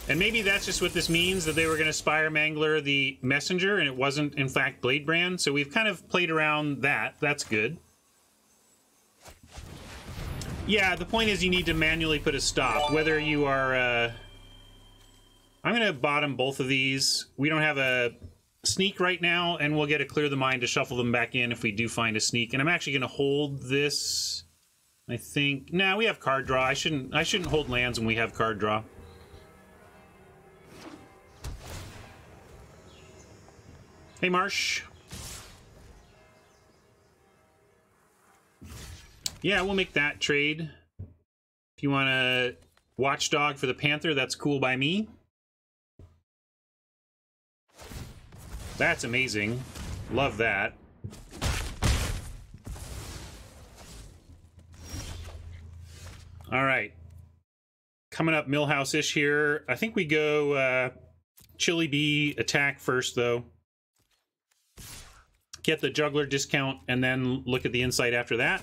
S1: And maybe that's just what this means, that they were going to Spire Mangler the Messenger, and it wasn't, in fact, Blade Brand. So we've kind of played around that. That's good. Yeah, the point is you need to manually put a stop. Whether you are... I'm going to bottom both of these. We don't have a sneak right now, and we'll get a Clear the Mind to shuffle them back in if we do find a sneak. And I'm actually going to hold this, I think. Nah, we have card draw. I shouldn't hold lands when we have card draw. Hey, Marsh. Yeah, we'll make that trade. If you want a Watchdog for the Panther, that's cool by me. That's amazing. Love that. All right. Coming up Millhouse-ish here. I think we go Chili Bee attack first, though. Get the juggler discount and then look at the insight after that.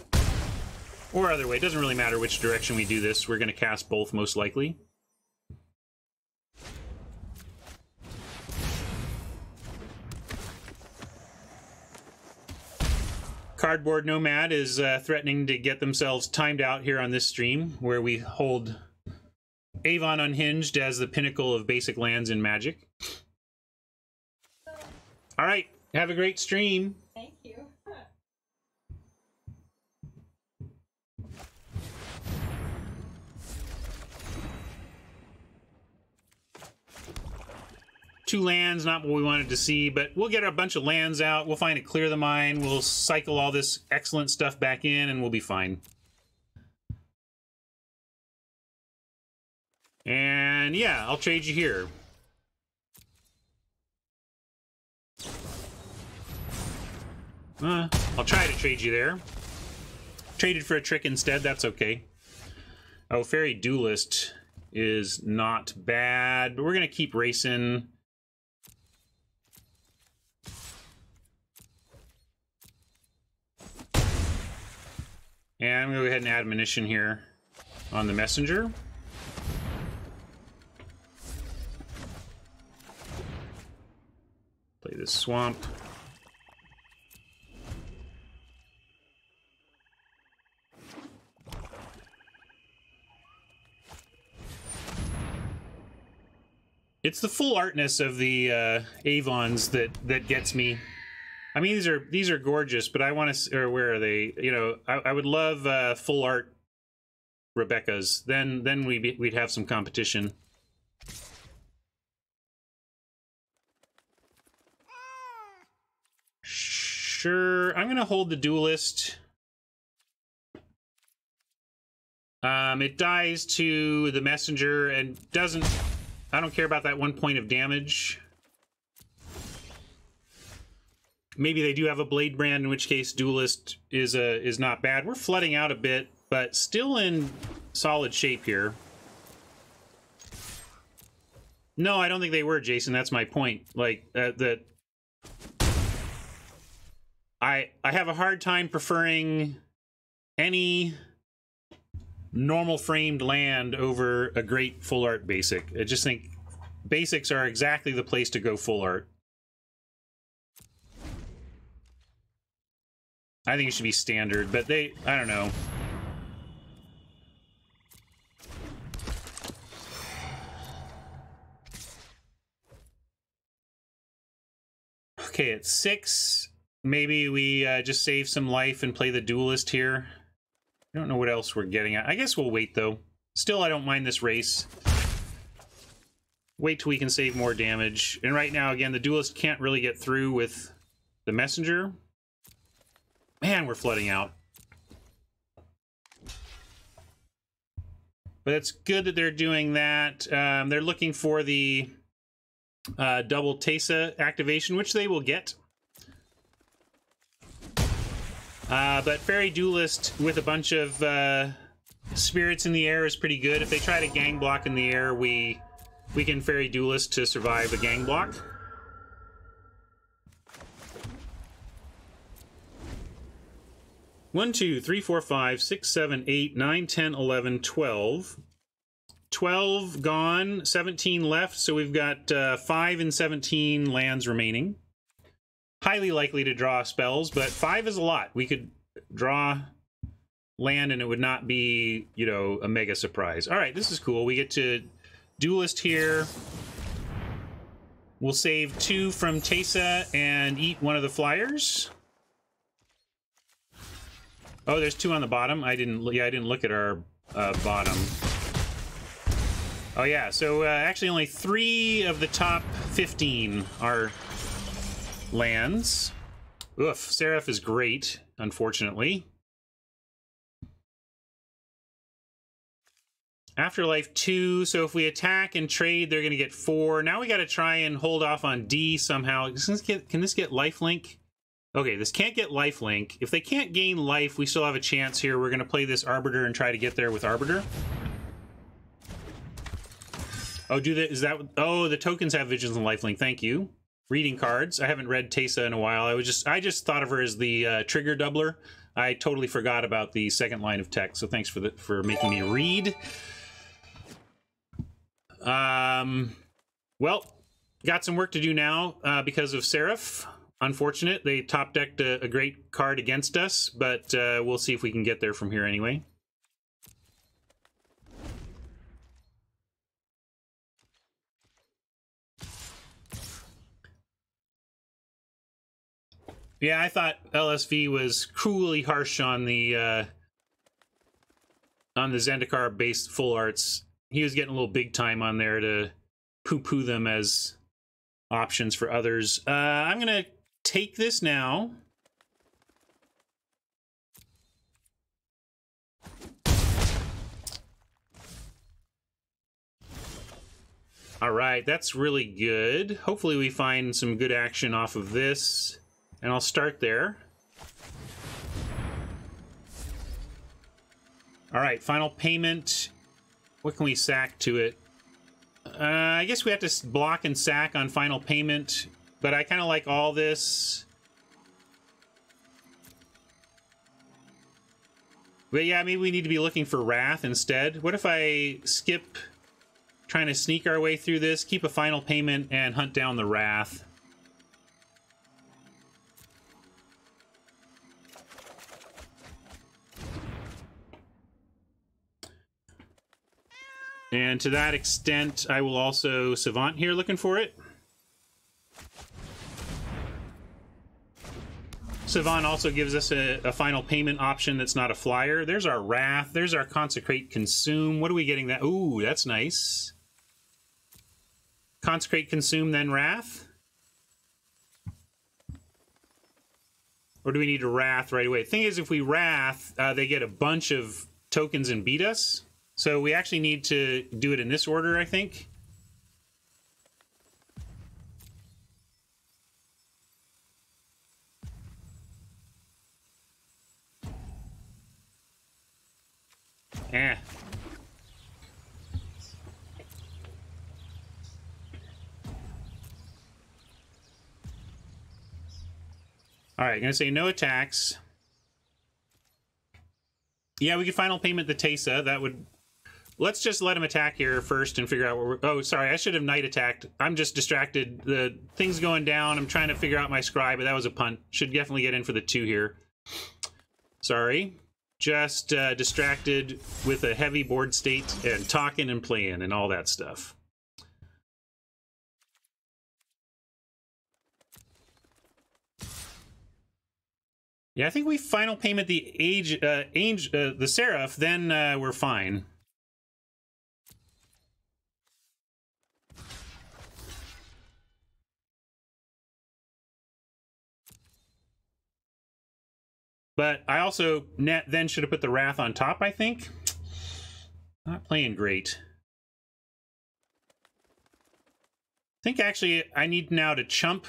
S1: Or other way, it doesn't really matter which direction we do this. We're going to cast both most likely. Cardboard Nomad is threatening to get themselves timed out here on this stream, where we hold Avon Unhinged as the pinnacle of basic lands in Magic. All right. Have a great stream.
S5: Thank you.
S1: Two lands, not what we wanted to see, but we'll get a bunch of lands out. We'll find a Clear the Mind. We'll cycle all this excellent stuff back in, and we'll be fine. And yeah, I'll trade you here. I'll try to trade you there. Traded for a trick instead, that's okay. Oh, Fairy Duelist is not bad, but we're going to keep racing. And I'm going to go ahead and admonition here on the Messenger. Play this Swamp. It's the full artness of the Avons that gets me. I mean, these are gorgeous, but I want to. Or where are they? You know, I would love full art Rebecca's. Then we'd have some competition. Sure, I'm gonna hold the Duelist. It dies to the Messenger and doesn't. I don't care about that 1 point of damage. Maybe they do have a Blade Brand, in which case Duelist is not bad. We're flooding out a bit, but still in solid shape here. No, I don't think they were, Jason. That's my point. Like that. I have a hard time preferring any normal framed land over a great full art basic. I just think basics are exactly the place to go full art. I think it should be standard, but I don't know. Okay, at 6, maybe we just save some life and play the duelist here. I don't know what else we're getting at. I guess we'll wait, though. Still, I don't mind this race. Wait till we can save more damage. And right now, again, the duelist can't really get through with the messenger. Man, we're flooding out. But it's good that they're doing that. They're looking for the double Tesa activation, which they will get. But Fairy Duelist with a bunch of spirits in the air is pretty good. If they try to gang block in the air, we can Fairy Duelist to survive a gang block. One, 2, 3, 4, 5, 6, 7, 8, 9, 10, 11, 12. 12 gone, 17 left, so we've got 5 and 17 lands remaining. Highly likely to draw spells, but 5 is a lot. We could draw land and it would not be, you know, a mega surprise. All right, this is cool. We get to duelist here. We'll save 2 from Tesa and eat one of the flyers. Oh, there's 2 on the bottom. I didn't look at our bottom. Oh yeah, so actually only 3 of the top 15 are lands. Oof, Seraph is great, unfortunately. Afterlife 2, so if we attack and trade, they're going to get 4. Now we got to try and hold off on D somehow. Can this get lifelink? Okay, this can't get lifelink. If they can't gain life, we still have a chance here. We're going to play this Arbiter and try to get there with Arbiter. Oh, oh, the tokens have Vigilance and lifelink. Thank you. Reading cards. I haven't read Tesa in a while. I just thought of her as the trigger doubler. I totally forgot about the second line of text, so thanks for making me read. Well, got some work to do now because of Seraph. Unfortunate. They top decked a great card against us, but we'll see if we can get there from here anyway. Yeah, I thought LSV was cruelly harsh on the Zendikar-based full arts. He was getting a little big time on there to poo-poo them as options for others. I'm gonna take this now. All right, that's really good. Hopefully we find some good action off of this. And I'll start there. All right, final payment. What can we sack to it? I guess we have to block and sack on final payment, but I kind of like all this. But yeah, maybe we need to be looking for Wrath instead. What if I skip trying to sneak our way through this, keep a final payment, and hunt down the Wrath? And to that extent, I will also Savant here looking for it. Savant also gives us a final payment option that's not a flyer. There's our Wrath. There's our Consecrate Consume. What are we getting that? Ooh, that's nice. Consecrate Consume, then Wrath? Or do we need a Wrath right away? The thing is, if we Wrath, they get a bunch of tokens and beat us. So we actually need to do it in this order, I think. Eh. All right, gonna say no attacks. Yeah, we could final payment the Tesa. That would... Let's just let him attack here first and figure out what we're... Oh, sorry, I should have night attacked. I'm just distracted. The thing's going down. I'm trying to figure out my scry, but that was a punt. Should definitely get in for the 2 here. Sorry. Just distracted with a heavy board state and talking and playing and all that stuff. Yeah, I think we final payment the Seraph, then we're fine. But I also then should have put the Wrath on top, I think. Not playing great. I think actually I need now to chump.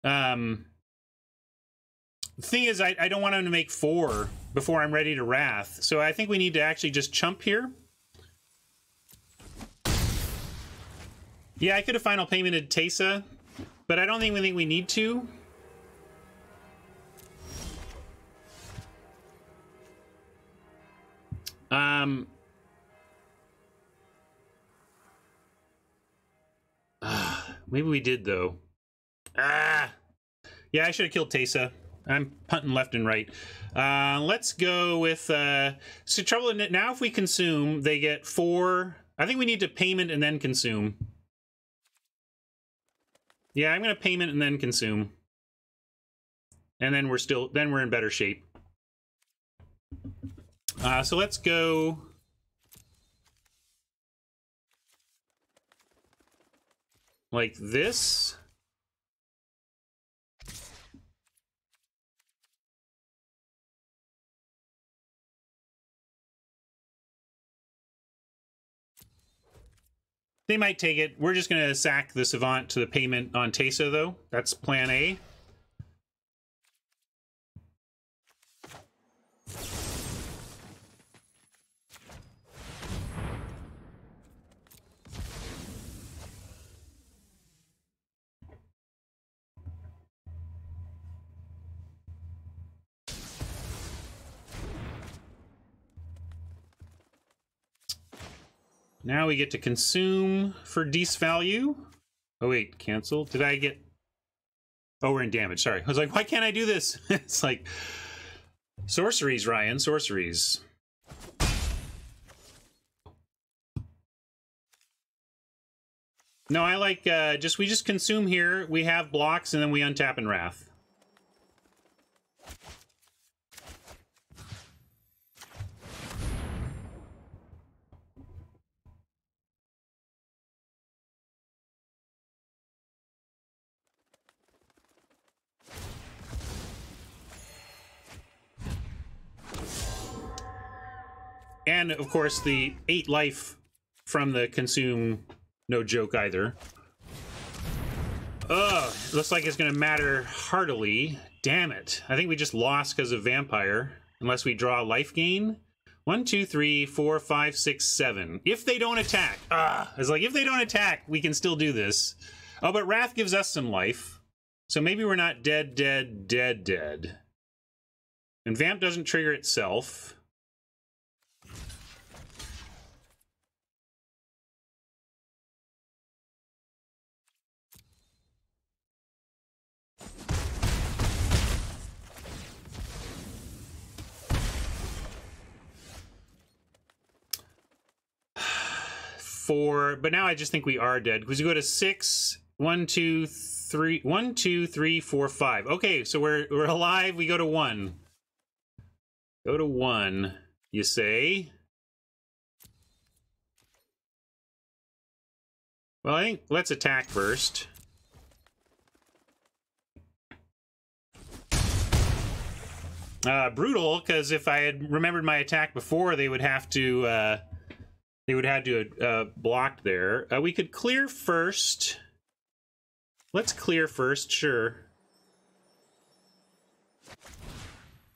S1: The thing is, I don't want him to make 4 before I'm ready to Wrath. So I think we need to actually just chump here. Yeah, I could have final paymented Teysa, but I don't think we need to. Maybe we did, though. Yeah, I should have killed Teysa. I'm punting left and right. Let's go with... so trouble now, if we consume, they get 4... I think we need to payment and then consume. Yeah, I'm going to payment and then consume. And then we're in better shape. So let's go... like this. They might take it. We're just going to sack the Savant to the payment on Teysa, though. That's plan A. Now we get to consume for Deece value. Oh wait, cancel. Did I get... oh, we're in damage, sorry. I was like, why can't I do this? It's like... sorceries, Ryan, sorceries. No, I like, we just consume here, we have blocks, and then we untap and Wrath. And, of course, the 8 life from the consume, no joke either. Ugh, looks like it's going to matter heartily. Damn it. I think we just lost because of Vampire, unless we draw life gain. 1, 2, 3, 4, 5, 6, 7. If they don't attack. It's like, if they don't attack, we can still do this. Oh, but Wrath gives us some life. So maybe we're not dead. And Vamp doesn't trigger itself. But now I just think we are dead because we go to 6. 1, 2, 3. 1, 2, 3, 4, 5. Okay, so we're alive. We go to 1. Go to 1. You say? Well, I think let's attack first. Brutal, because if I had remembered my attack before, they would have to. They would have to blocked there. We could clear first. Let's clear first, sure.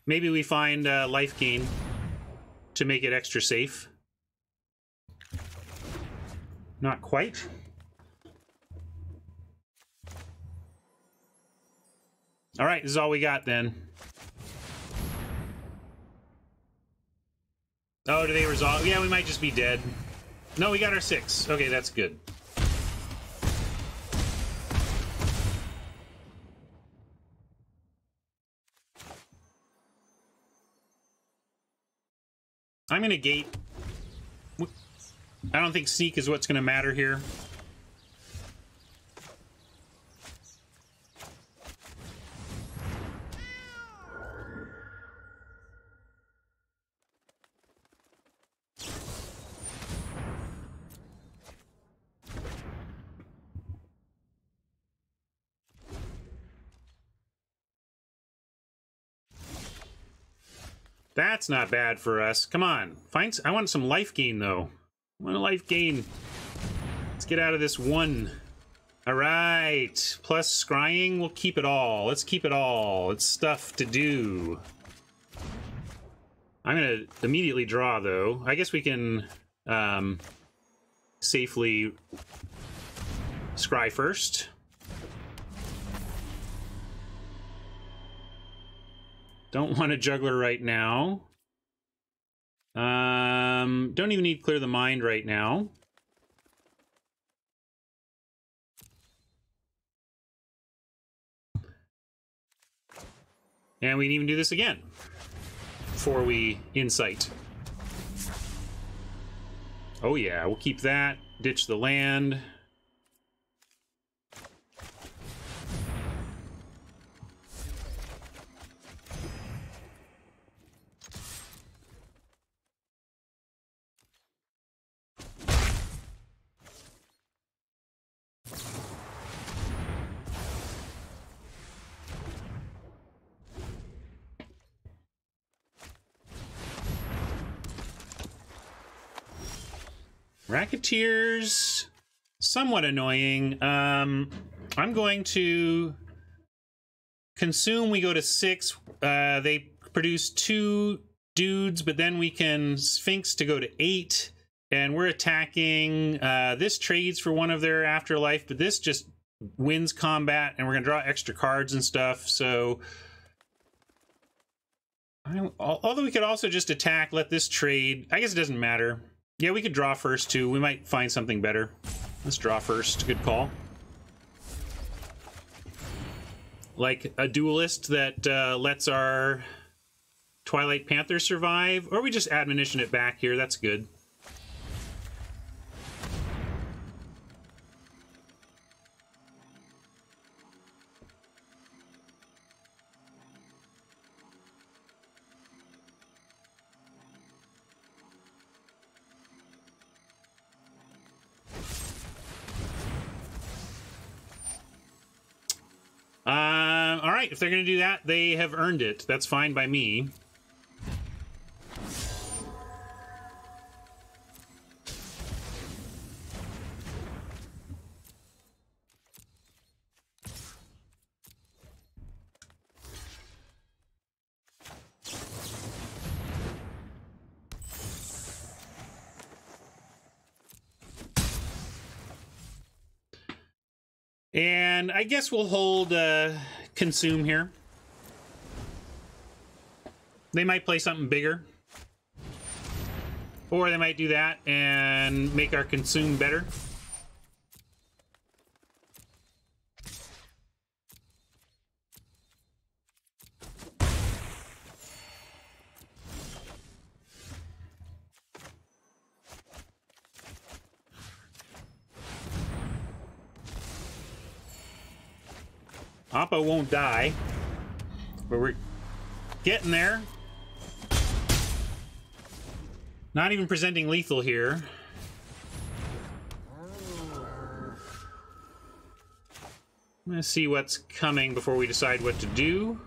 S1: Maybe we find life gain to make it extra safe. Not quite. All right, this is all we got then. Oh, do they resolve? Yeah, we might just be dead. No, we got our 6. Okay, that's good. I'm going to gate. I don't think sneak is what's going to matter here. That's not bad for us. Come on. I want some life gain, though. I want a life gain. Let's get out of this one. All right. Plus scrying, we'll keep it all. Let's keep it all. It's stuff to do. I'm going to immediately draw, though. I guess we can safely scry first. Don't want a juggler right now. Don't even need clear the mind right now. And we can even do this again before we insight. Oh yeah, we'll keep that. Ditch the land. Racketeers, somewhat annoying. I'm going to consume. We go to 6. They produce 2 dudes, but then we can Sphinx to go to 8. And we're attacking. This trades for one of their afterlife, but this just wins combat, and we're going to draw extra cards and stuff. So, although we could also just attack, let this trade. I guess it doesn't matter. Yeah, we could draw first, too. We might find something better. Let's draw first. Good call. Like a duelist that lets our Twilight Panther survive. Or we just admonition it back here. That's good. All right, if they're going to do that, they have earned it. That's fine by me. And I guess we'll hold consume here. They might play something bigger. Or they might do that and make our consume better. Appa won't die, but we're getting there. Not even presenting lethal here. I'm gonna see what's coming before we decide what to do.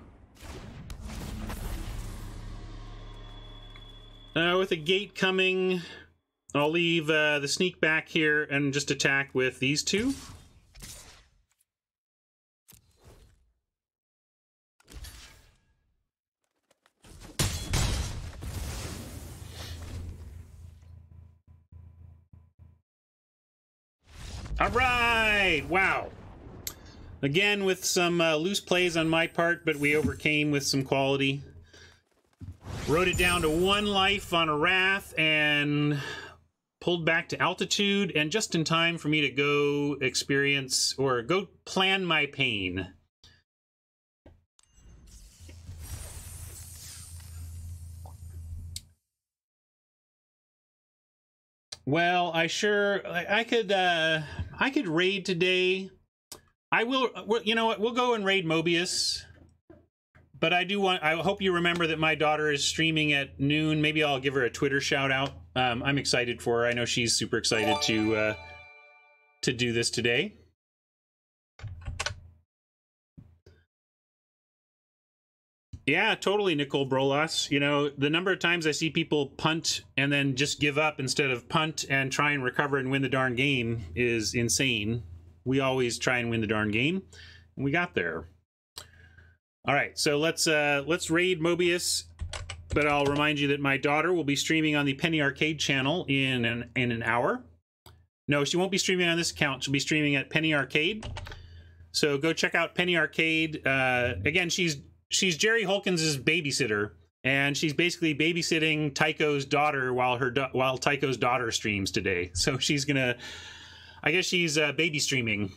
S1: With a gate coming, I'll leave the sneak back here and just attack with these two. All right! Wow. Again, with some loose plays on my part, but we overcame with some quality. Wrote it down to 1 life on a Wrath and pulled back to altitude, and just in time for me to go experience or go plan my pain. Well, I could raid today. I will. You know what? We'll go and raid Mobius. But I hope you remember that my daughter is streaming at noon. Maybe I'll give her a Twitter shout out. I'm excited for her. I know she's super excited to do this today. Yeah, totally, Nicole Brolas. You know, the number of times I see people punt and then just give up instead of punt and try and recover and win the darn game is insane. We always try and win the darn game, and we got there. All right, so let's raid Mobius, but I'll remind you that my daughter will be streaming on the Penny Arcade channel in an hour. No, she won't be streaming on this account. She'll be streaming at Penny Arcade. So go check out Penny Arcade. Again, she's Jerry Holkins' babysitter, and she's basically babysitting Tycho's daughter while Tycho's daughter streams today. So she's gonna, I guess she's baby streaming.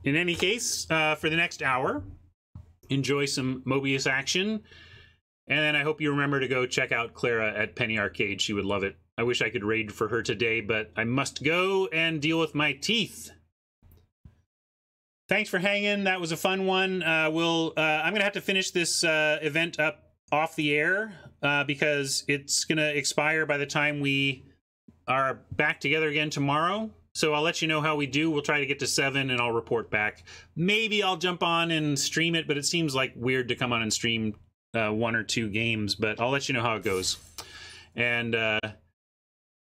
S1: In any case, for the next hour, enjoy some Mobius action, and then I hope you remember to go check out Clara at Penny Arcade. She would love it. I wish I could raid for her today, but I must go and deal with my teeth. Thanks for hanging. That was a fun one. I'm gonna have to finish this event up off the air because it's gonna expire by the time we are back together again tomorrow. So I'll let you know how we do. We'll try to get to 7 and I'll report back. Maybe I'll jump on and stream it, but it seems like weird to come on and stream 1 or 2 games, but I'll let you know how it goes. And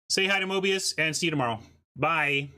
S1: say hi to Mobius and see you tomorrow. Bye.